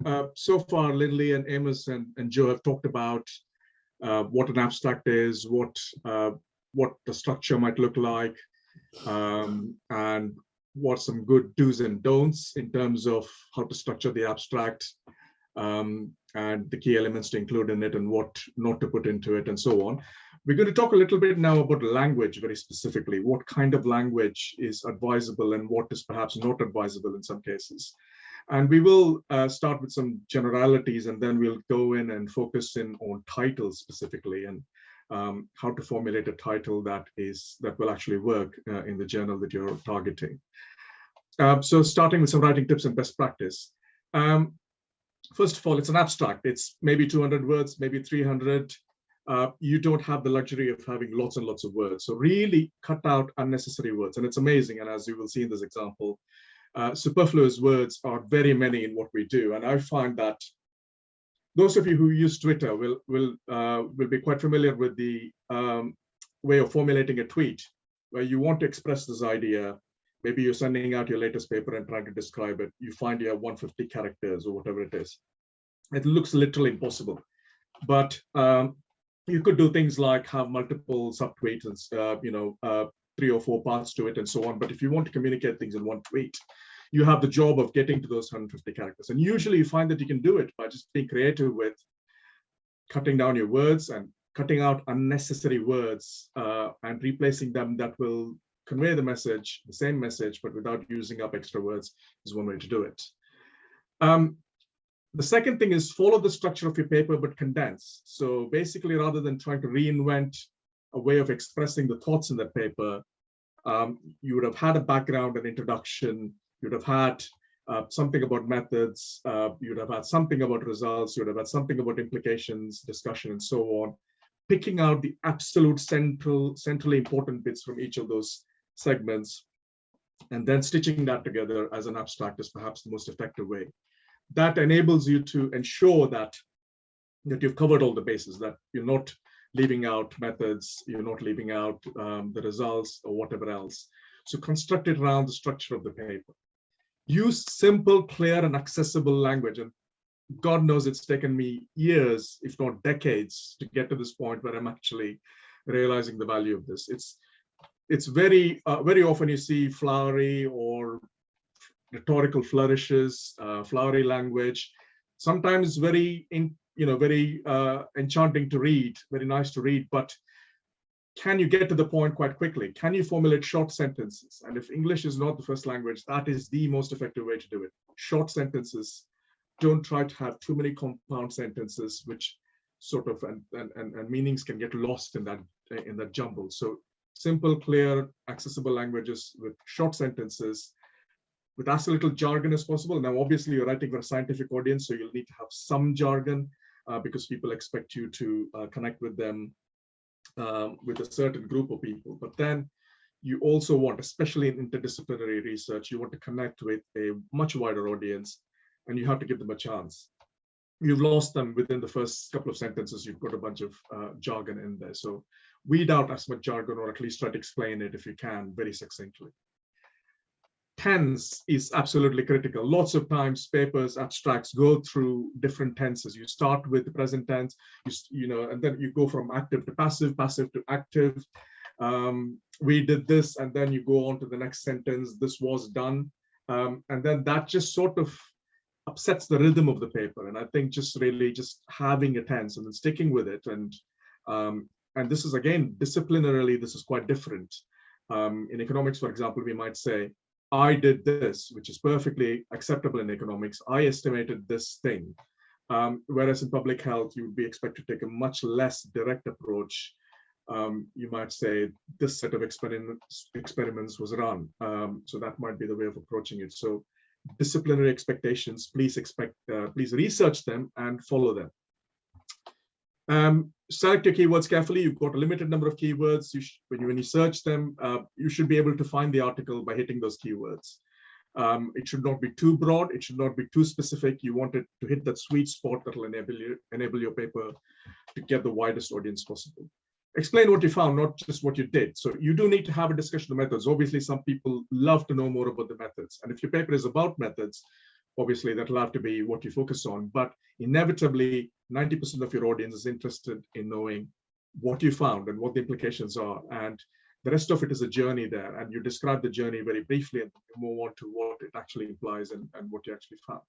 far, Lindley and Amos and Joe have talked about what an abstract is, what the structure might look like, and what some good do's and don'ts in terms of how to structure the abstract, and the key elements to include in it and what not to put into it, and so on. We're going to talk a little bit now about language very specifically, what kind of language is advisable and what is perhaps not advisable in some cases. And we will start with some generalities, and then we'll go in and focus in on titles specifically, and how to formulate a title that will actually work in the journal that you're targeting. So starting with some writing tips and best practice. First of all, it's an abstract. It's maybe 200 words, maybe 300. You don't have the luxury of having lots and lots of words. So really cut out unnecessary words. And it's amazing. And as you will see in this example, superfluous words are very many in what we do. And I find that those of you who use Twitter will be quite familiar with the way of formulating a tweet, where you want to express this idea. Maybe you're sending out your latest paper and trying to describe it. You find you have 150 characters or whatever it is. It looks literally impossible, but you could do things like have multiple subtweets and 3 or 4 parts to it and so on. But if you want to communicate things in one tweet, you have the job of getting to those 150 characters. And usually you find that you can do it by just being creative with cutting down your words and cutting out unnecessary words and replacing them that will convey the same message, but without using up extra words is one way to do it. The second thing is follow the structure of your paper, but condense. So basically, rather than trying to reinvent a way of expressing the thoughts in that paper, you would have had a background, an introduction, you would have had something about methods, you would have had something about results, you would have had something about implications, discussion, and so on, picking out the absolute centrally important bits from each of those segments, and then stitching that together as an abstract is perhaps the most effective way. That enables you to ensure that you've covered all the bases, that you're not leaving out methods, you're not leaving out the results or whatever else. So construct it around the structure of the paper. Use simple, clear, and accessible language. And God knows it's taken me years, if not decades, to get to this point where I'm actually realizing the value of this. It's very often you see flowery or rhetorical flourishes, flowery language, sometimes very enchanting to read, very nice to read, but can you get to the point quite quickly? Can you formulate short sentences? And if English is not the first language, that is the most effective way to do it. Short sentences. Don't try to have too many compound sentences, which sort of and meanings can get lost in that jumble. So simple, clear, accessible languages with short sentences, with as little jargon as possible. Now, obviously, you're writing for a scientific audience, so you'll need to have some jargon because people expect you to connect with them with a certain group of people. But then you also want, especially in interdisciplinary research, you want to connect with a much wider audience, and you have to give them a chance. You've lost them within the first couple of sentences, you've got a bunch of jargon in there. So weed out as much jargon, or at least try to explain it if you can, very succinctly. Tense is absolutely critical. Lots of times papers, abstracts go through different tenses. You start with the present tense, and then you go from active to passive, passive to active. We did this, and then you go on to the next sentence, this was done. And then that just sort of upsets the rhythm of the paper. And I think just having a tense and then sticking with it. And this is, again, disciplinarily, this is quite different. In economics, for example, we might say, I did this, which is perfectly acceptable in economics. I estimated this thing. Whereas in public health, you would be expected to take a much less direct approach. You might say this set of experiments was run. So that might be the way of approaching it. So disciplinary expectations, please research them and follow them. Select your keywords carefully. You've got a limited number of keywords. When you search them, you should be able to find the article by hitting those keywords. It should not be too broad. It should not be too specific. You want it to hit that sweet spot that will enable your paper to get the widest audience possible. Explain what you found, not just what you did. So you do need to have a discussion of methods. Obviously, some people love to know more about the methods. And if your paper is about methods, obviously that'll have to be what you focus on. But inevitably, 90% of your audience is interested in knowing what you found and what the implications are. And the rest of it is a journey there. And you describe the journey very briefly and move on to what it actually implies and what you actually found.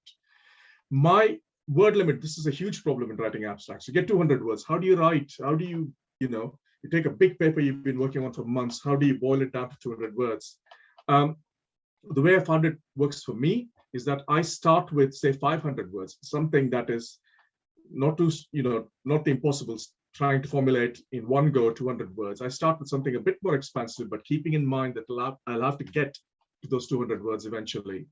My word limit, this is a huge problem in writing abstracts. You get 200 words. How do you write? How do you take a big paper you've been working on for months. How do you boil it down to 200 words? The way I found it works for me is that I start with, say, 500 words, something that is not too, not the impossible, trying to formulate in one go 200 words. I start with something a bit more expansive, but keeping in mind that I'll have to get to those 200 words eventually.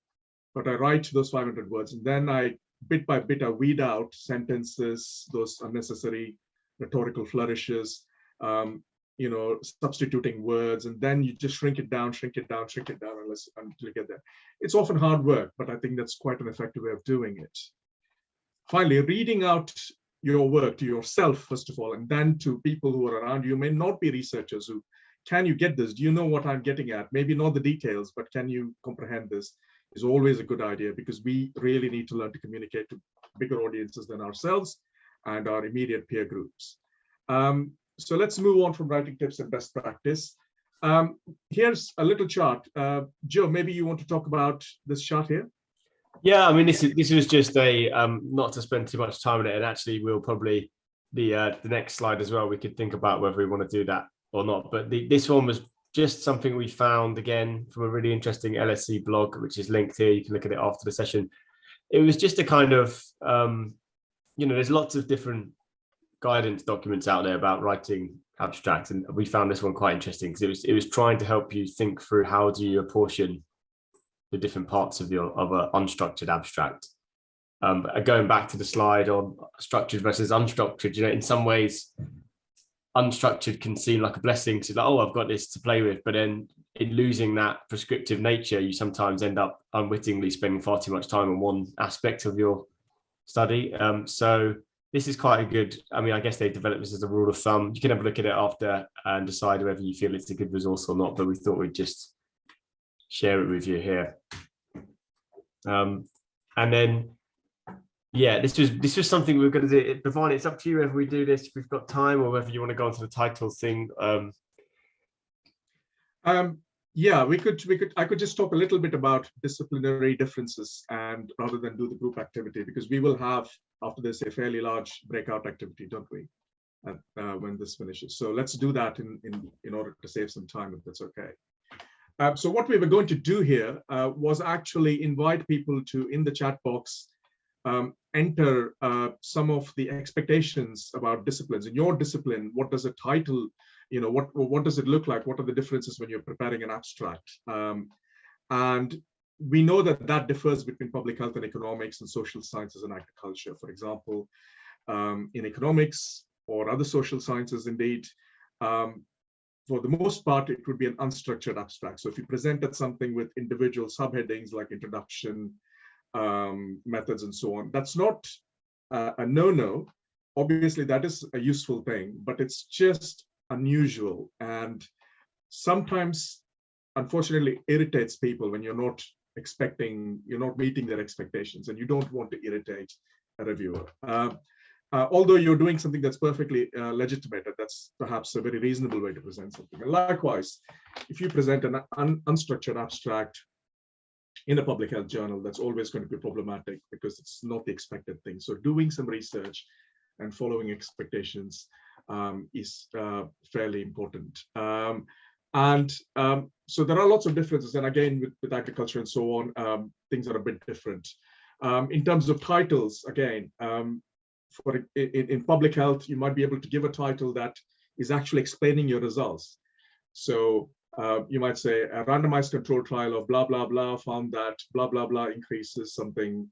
But I write those 500 words, and then bit by bit, I weed out sentences, those unnecessary rhetorical flourishes, substituting words, and then you just shrink it down until you get there. It's often hard work, but I think that's quite an effective way of doing it. Finally, reading out your work to yourself, first of all, and then to people who are around you, may not be researchers who, can you get this? Do you know what I'm getting at? Maybe not the details, but can you comprehend this? Is always a good idea, because we really need to learn to communicate to bigger audiences than ourselves and our immediate peer groups. So let's move on from writing tips and best practice. Here's a little chart. Joe, maybe you want to talk about this chart here? Yeah, I mean, this was just a not to spend too much time on it, and actually we'll probably the next slide as well. We could think about whether we want to do that or not. But this one was just something we found again from a really interesting LSE blog, which is linked here. You can look at it after the session. It was just a kind of there's lots of different guidance documents out there about writing abstracts, and we found this one quite interesting because it was trying to help you think through how do you apportion the different parts of an unstructured abstract. Going back to the slide on structured versus unstructured, in some ways unstructured can seem like a blessing. So like, oh, I've got this to play with, but then in losing that prescriptive nature, you sometimes end up unwittingly spending far too much time on one aspect of your study. So this is quite a good, I guess they developed this as a rule of thumb. You can have a look at it after and decide whether you feel it's a good resource or not, but we thought we'd just share it with you here. And then, yeah, this was something we were going to do. Bhavani, it's up to you whether we do this, if we've got time, or whether you want to go on to the title thing. Yeah, I could just talk a little bit about disciplinary differences, and rather than do the group activity, because we will have after this a fairly large breakout activity, don't we, when this finishes. So let's do that in order to save some time, if that's okay. So what we were going to do here was actually invite people to, in the chat box, enter some of the expectations about disciplines. In your discipline, what does a title, what does it look like? What are the differences when you're preparing an abstract? And we know that differs between public health and economics and social sciences and agriculture. For example, in economics or other social sciences, indeed, for the most part, it would be an unstructured abstract. So if you presented something with individual subheadings like introduction, methods, and so on, that's not a no-no. Obviously, that is a useful thing, but it's just unusual, and sometimes, unfortunately, irritates people when you're not meeting their expectations, and you don't want to irritate a reviewer. Although you're doing something that's perfectly legitimate, that's perhaps a very reasonable way to present something. And likewise, if you present an unstructured abstract in a public health journal, that's always going to be problematic because it's not the expected thing. So doing some research and following expectations is fairly important. So there are lots of differences. And again, with agriculture and so on, things are a bit different. In terms of titles, again, in public health, you might be able to give a title that is actually explaining your results. So you might say a randomized control trial of blah, blah, blah found that blah, blah, blah increases something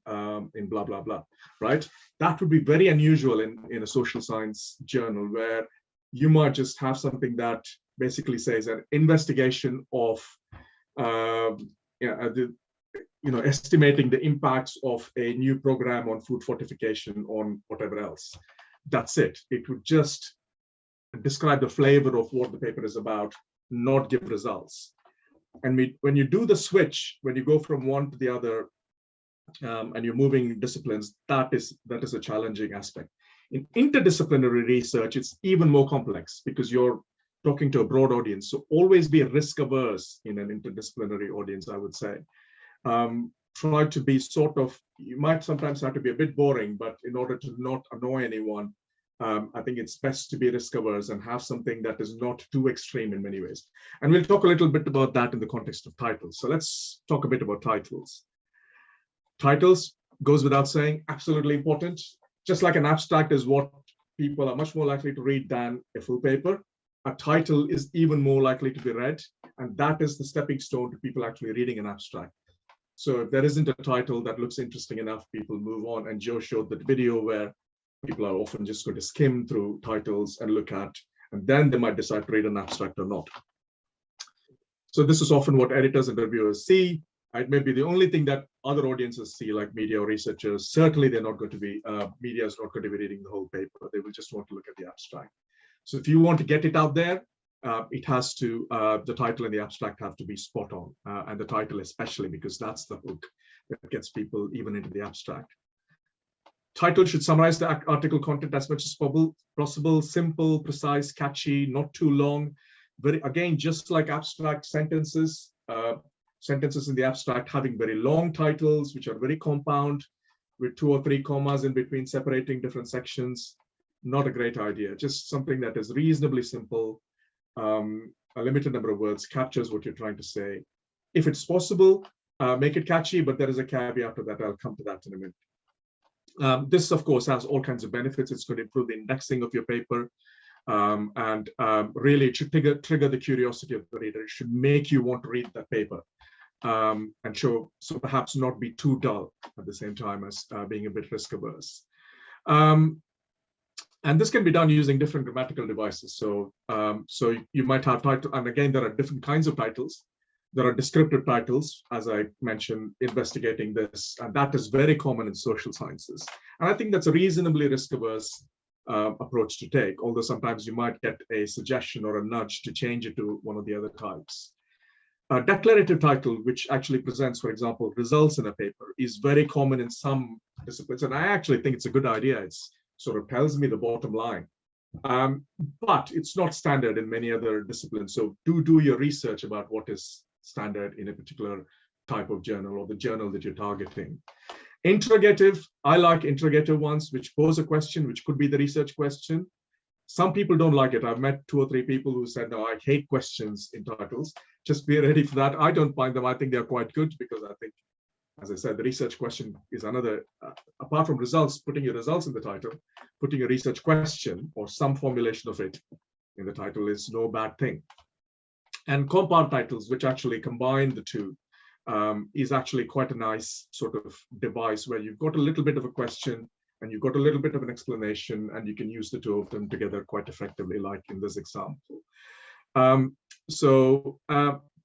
in blah, blah, blah, right? That would be very unusual in a social science journal, where you might just have something that basically says an investigation of estimating the impacts of a new program on food fortification on whatever else. That's it. It would just describe the flavor of what the paper is about, not give results. And when you do the switch, when you go from one to the other, and you're moving disciplines, that is a challenging aspect. In interdisciplinary research, it's even more complex because you're talking to a broad audience. So always be risk averse in an interdisciplinary audience, I would say. Try to be you might sometimes have to be a bit boring, but in order to not annoy anyone, I think it's best to be risk averse and have something that is not too extreme in many ways. And we'll talk a little bit about that in the context of titles. So let's talk a bit about titles. Titles, goes without saying, absolutely important. Just like an abstract is what people are much more likely to read than a full paper, a title is even more likely to be read. And that is the stepping stone to people actually reading an abstract. So if there isn't a title that looks interesting enough, people move on. And Joe showed that video where people are often just going to skim through titles and look at, and then they might decide to read an abstract or not. So this is often what editors and reviewers see. It may be the only thing that other audiences see, like media or researchers. Certainly, they're not going to be, media is not going to be reading the whole paper. They will just want to look at the abstract. So if you want to get it out there, it has to, the title and the abstract have to be spot on, and the title especially, because that's the hook that gets people even into the abstract. Title should summarize the article content as much as possible, simple, precise, catchy, not too long. Again, just like abstract sentences, sentences in the abstract having very long titles, which are very compound, with 2 or 3 commas in between separating different sections. Not a great idea. Just something that is reasonably simple, a limited number of words, captures what you're trying to say. If it's possible, make it catchy, but there is a caveat to that. I'll come to that in a minute. This, of course, has all kinds of benefits. It's going to improve the indexing of your paper. And really, it should trigger the curiosity of the reader. It should make you want to read that paper. And so perhaps not be too dull at the same time as being a bit risk averse. And this can be done using different grammatical devices. So you might have title, and again, there are different kinds of titles. There are descriptive titles, as I mentioned, investigating this, and that is very common in social sciences. And I think that's a reasonably risk-averse approach to take, although sometimes you might get a suggestion or a nudge to change it to one of the other types. A declarative title, which actually presents, for example, results in a paper, is very common in some disciplines, and I actually think it's a good idea. It's sort of tells me the bottom line. But it's not standard in many other disciplines. So do your research about what is standard in a particular type of journal or the journal that you're targeting. Interrogative, I like interrogative ones, which pose a question, which could be the research question. Some people don't like it. I've met 2 or 3 people who said, no, I hate questions in titles. Just be ready for that. I don't find them. I think they're quite good because I think, as I said, the research question is another, apart from results, putting your results in the title, putting a research question or some formulation of it in the title is no bad thing. And compound titles, which actually combine the two, is actually quite a nice sort of device where you've got a little bit of a question and you've got a little bit of an explanation, and you can use the 2 of them together quite effectively, like in this example.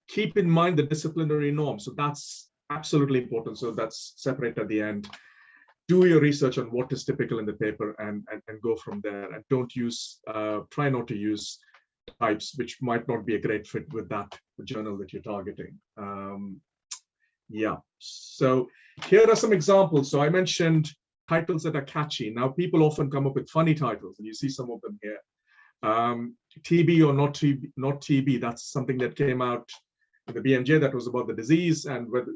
Keep in mind the disciplinary norm. So that's absolutely important. So that's separate at the end. Do your research on what is typical in the paper and go from there. And don't use, try not to use types which might not be a great fit with that journal that you're targeting. Yeah, so here are some examples. So I mentioned titles that are catchy. Now people often come up with funny titles, and you see some of them here. TB or not TB, that's something that came out in the BMJ that was about the disease and whether,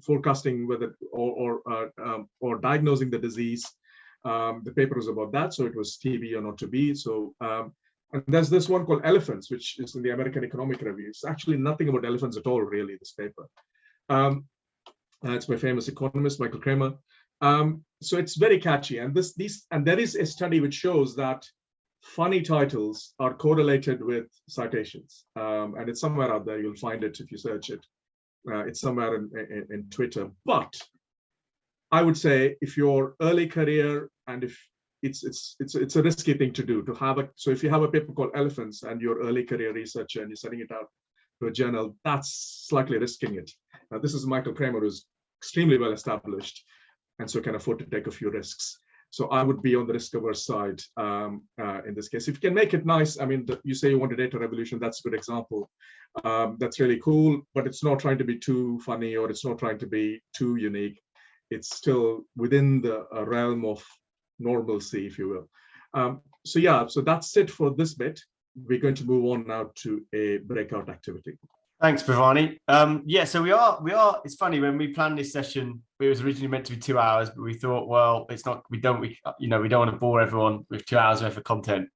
forecasting whether or diagnosing the disease. The paper was about that, so it was TB or not to be. So and there's this one called Elephants, which is in the American Economic Review. It's actually nothing about elephants at all, really, this paper. It's my famous economist, Michael Kramer. So it's very catchy. And there is a study which shows that funny titles are correlated with citations. And it's somewhere out there. You'll find it if you search it. It's somewhere in Twitter. But I would say if your early career, and if it's a risky thing to do, to have so if you have a paper called Elephants and you're early career researcher and you're sending it out to a journal, that's slightly risking it. Now, this is Michael Kramer, who's extremely well established and so can afford to take a few risks. So I would be on the risk-averse side in this case. If you can make it nice, I mean, you say you want a data revolution, that's a good example. That's really cool, but it's not trying to be too funny or it's not trying to be too unique. It's still within the realm of normalcy, if you will. So that's it for this bit. We're going to move on now to a breakout activity. Thanks, Bhavani. Yeah, so we are. It's funny, when we planned this session, it was originally meant to be 2 hours, but we thought, well, it's not. We don't want to bore everyone with 2 hours worth of content.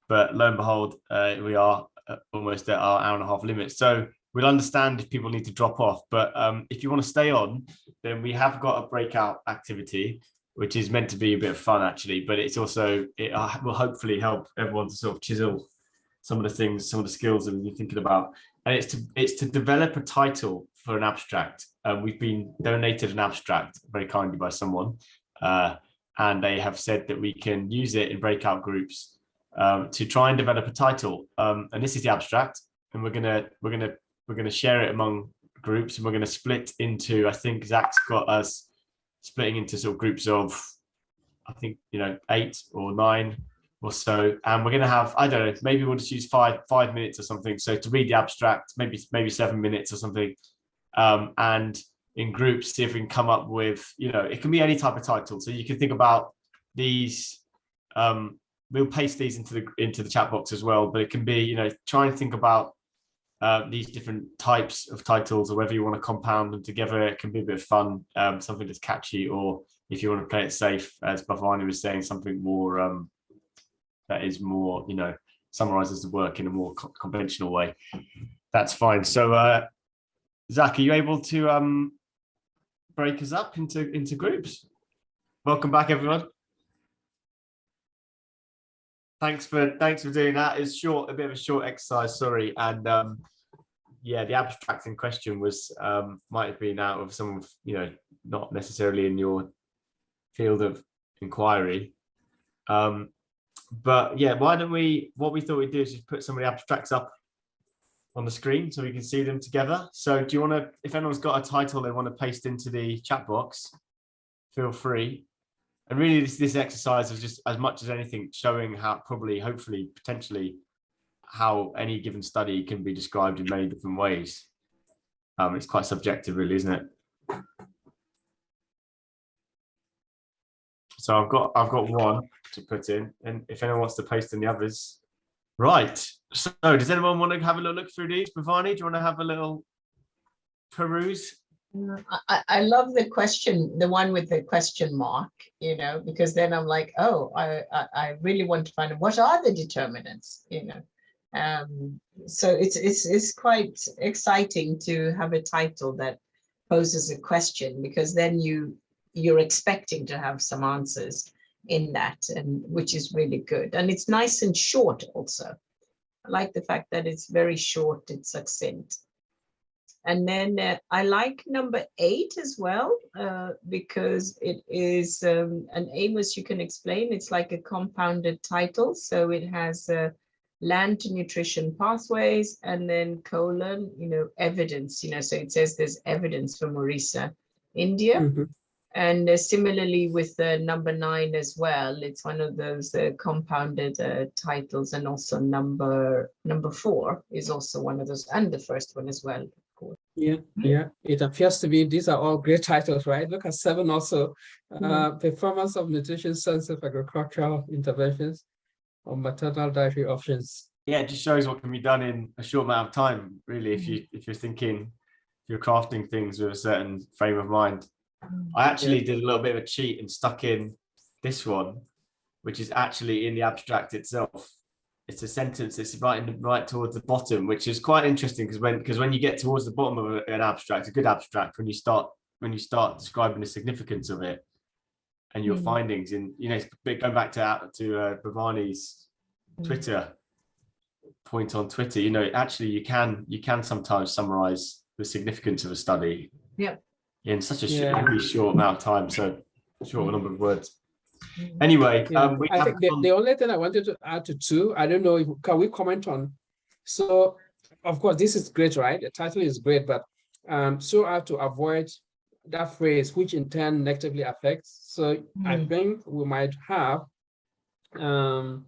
But lo and behold, we are almost at our hour and a half limit. So we'll understand if people need to drop off. But if you want to stay on, then we have got a breakout activity, which is meant to be a bit of fun, actually. But it's also, it will hopefully help everyone to sort of chisel some of the things, some of the skills that we're thinking about. And it's to develop a title for an abstract. We've been donated an abstract very kindly by someone, and they have said that we can use it in breakout groups to try and develop a title. And this is the abstract, and we're gonna share it among groups, and we're gonna split into. I think Zach's got us splitting into sort of groups of, I think 8 or 9. Or so, and we're going to have, I don't know, maybe we'll just use five minutes or something. So to read the abstract, maybe 7 minutes or something, and in groups, see if we can come up with, it can be any type of title. So you can think about these, we'll paste these into the chat box as well, but it can be, try and think about these different types of titles, or whether you want to compound them together. It can be a bit of fun, something that's catchy, or if you want to play it safe, as Bhavani was saying, something more that is more, summarizes the work in a more conventional way. That's fine. So Zach, are you able to break us up into groups? Welcome back, everyone. Thanks for doing that. It's a bit of a short exercise, sorry. And yeah, the abstract in question was might have been out of some, not necessarily in your field of inquiry. But yeah, what we thought we'd do is just put some of the abstracts up on the screen so we can see them together. So do you want to, if anyone's got a title they want to paste into the chat box, feel free. And really this exercise is just, as much as anything, showing how hopefully, potentially, how any given study can be described in many different ways. It's quite subjective, really, isn't it? So I've got one to put in, and if anyone wants to paste in the others. Right. So does anyone want to have a little look through these? Bhavani, do you want to have a little peruse? I love the question, the one with the question mark, because then I'm like, oh, I really want to find out what are the determinants, so it's quite exciting to have a title that poses a question, because then you're expecting to have some answers in that, and which is really good. And it's nice and short also. I like the fact that it's very short, it's succinct. And then I like number 8 as well, because it is an Amos, you can explain, it's like a compounded title. So it has land to nutrition pathways, and then colon, evidence, so it says there's evidence from Orissa, India. Mm-hmm. And similarly with number 9 as well, it's one of those compounded titles, and also number 4 is also one of those, and the first one as well. Yeah, it appears to be these are all great titles, right? Look at 7 also, performance of nutrition sensitive agricultural interventions on maternal dietary options. Yeah, it just shows what can be done in a short amount of time, really. If you're thinking, if you're crafting things with a certain frame of mind. I actually did a little bit of a cheat and stuck in this one, which is actually in the abstract itself. It's a sentence that's right towards the bottom, which is quite interesting, because when you get towards the bottom of an abstract, a good abstract, when you start describing the significance of it and your findings, and going back to Bhavani's Twitter point on Twitter, actually you can sometimes summarize the significance of a study. Yeah. In such a really short amount of time, so short number of words. Anyway, I think the only thing I wanted to add to 2, I don't know, can we comment on? So, of course, this is great, right? The title is great, but so as to avoid that phrase, which in turn negatively affects. So I think we might have an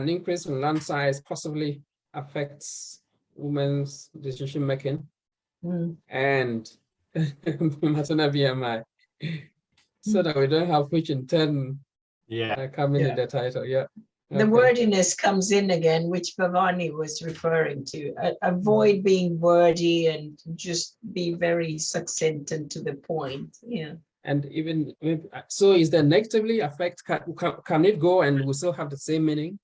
increase in land size possibly affects women's decision making and maternal BMI, so that we don't have which in turn coming in the title. The wordiness comes in again, which Bhavani was referring to. Avoid being wordy and just be very succinct and to the point. And even so, is there negatively affect? Can it go and we still have the same meaning?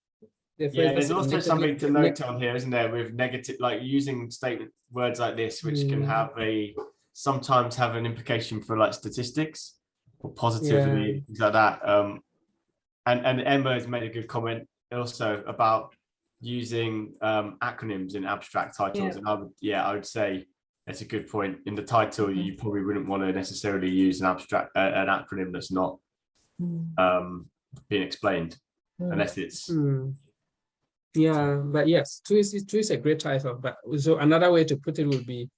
There's also something to note on here, isn't there, with negative, like using statement words like this, which can sometimes have an implication for like statistics or positivity, things like that. And Emma has made a good comment also about using acronyms in abstract titles. And I would say that's a good point. In the title, you probably wouldn't want to necessarily use an acronym that's not being explained, unless it's. Yeah, but yes, 2 is a great title. But so another way to put it would be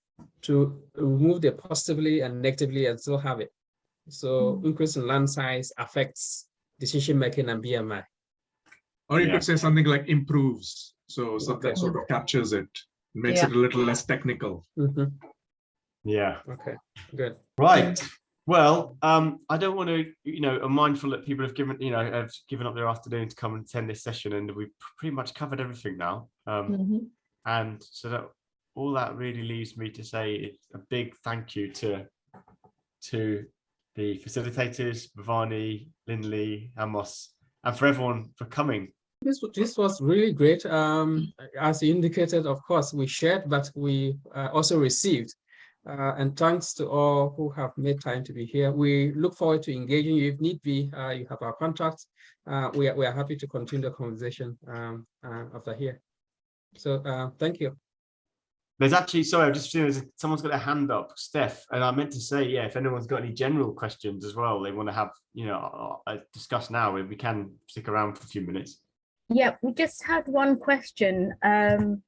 to remove the positively and negatively and still have it. So increase in land size affects decision making and BMI. Or you could say something like improves. So something sort of captures it, makes it a little less technical. Yeah. Okay, good. Right. Well, I don't want to, I'm mindful that people have given up their afternoon to come and attend this session, and we've pretty much covered everything now. And so that all that really leaves me to say a big thank you to the facilitators, Bhavani, Lindley, Amos, and for everyone for coming. This was really great. As you indicated, of course, we shared, but we also received. And thanks to all who have made time to be here. We look forward to engaging you. If need be, you have our contacts. We are happy to continue the conversation after here. So thank you. There's actually, sorry, I've just seen someone's got a hand up, Steph, and I meant to say, yeah, if anyone's got any general questions as well, they want to have, discuss now, we can stick around for a few minutes. Yeah, we just had one question from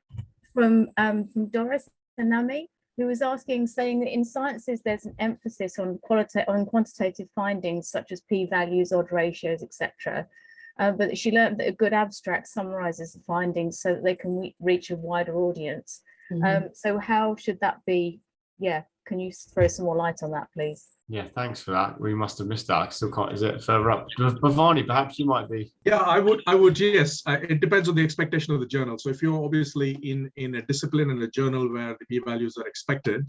Doris Anami, who was asking, saying that in sciences there's an emphasis on quantitative findings such as p-values, odd ratios, etc. But she learned that a good abstract summarizes the findings so that they can reach a wider audience. So how should that be? Yeah, can you throw some more light on that, please? Yeah, thanks for that. We must have missed that. I still can't. Is it further up? Bhavani, perhaps you might be. Yeah, I would. Yes, it depends on the expectation of the journal. So if you're obviously in a discipline in a journal where the p-values are expected,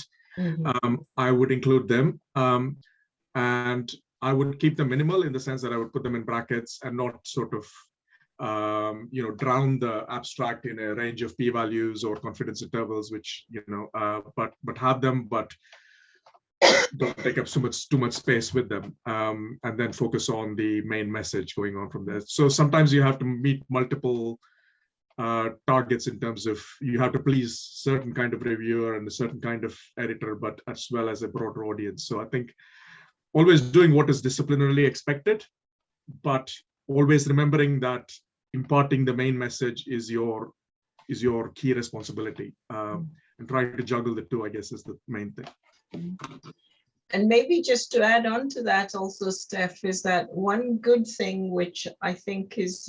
I would include them, and I would keep them minimal in the sense that I would put them in brackets and not sort of drown the abstract in a range of p-values or confidence intervals, which but have them, but don't take up too much space with them, and then focus on the main message going on from there. So sometimes you have to meet multiple targets in terms of you have to please certain kind of reviewer and a certain kind of editor, but as well as a broader audience. So I think always doing what is disciplinarily expected, but always remembering that imparting the main message is your key responsibility, and trying to juggle the two, I guess, is the main thing. And maybe just to add on to that also, Steph, is that one good thing which I think is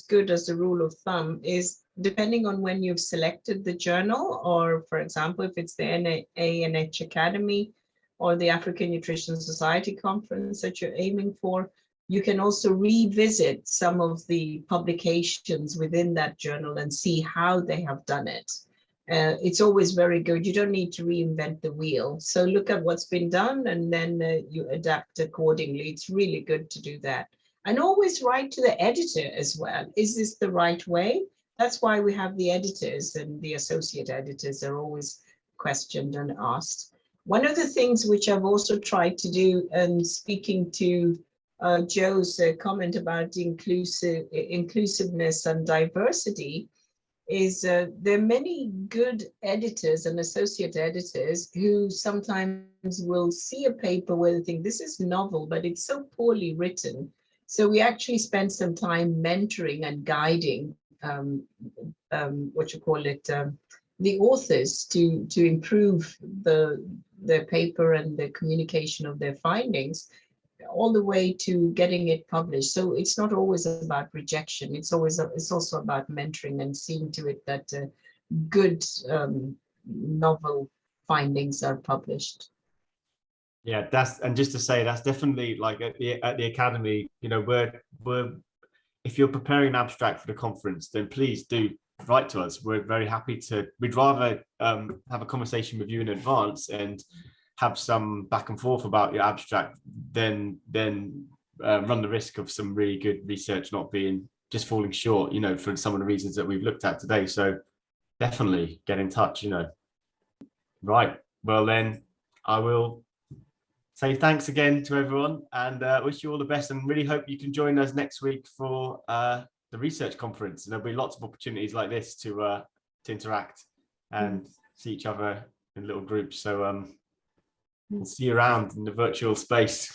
good as a rule of thumb is depending on when you've selected the journal, or for example, if it's the ANH Academy or the African Nutrition Society conference that you're aiming for, you can also revisit some of the publications within that journal and see how they have done it. It's always very good. You don't need to reinvent the wheel. So look at what's been done and then you adapt accordingly. It's really good to do that. And always write to the editor as well. Is this the right way? That's why we have the editors, and the associate editors are always questioned and asked. One of the things which I've also tried to do, and speaking to Joe's comment about inclusiveness and diversity, is there are many good editors and associate editors who sometimes will see a paper where they think this is novel, but it's so poorly written. So we actually spend some time mentoring and guiding the authors to improve their paper and the communication of their findings, all the way to getting it published. So it's not always about rejection. It's also about mentoring and seeing to it that good novel findings are published. Yeah, and just to say, that's definitely like at the academy. We're if you're preparing an abstract for the conference, then please do write to us. We're very happy to. We'd rather have a conversation with you in advance and have some back and forth about your abstract than run the risk of some really good research not being just falling short, for some of the reasons that we've looked at today. So definitely get in touch, Right. Well, then I will say thanks again to everyone and wish you all the best, and really hope you can join us next week for the research conference. And there'll be lots of opportunities like this to interact and see each other in little groups. So we'll see you around in the virtual space.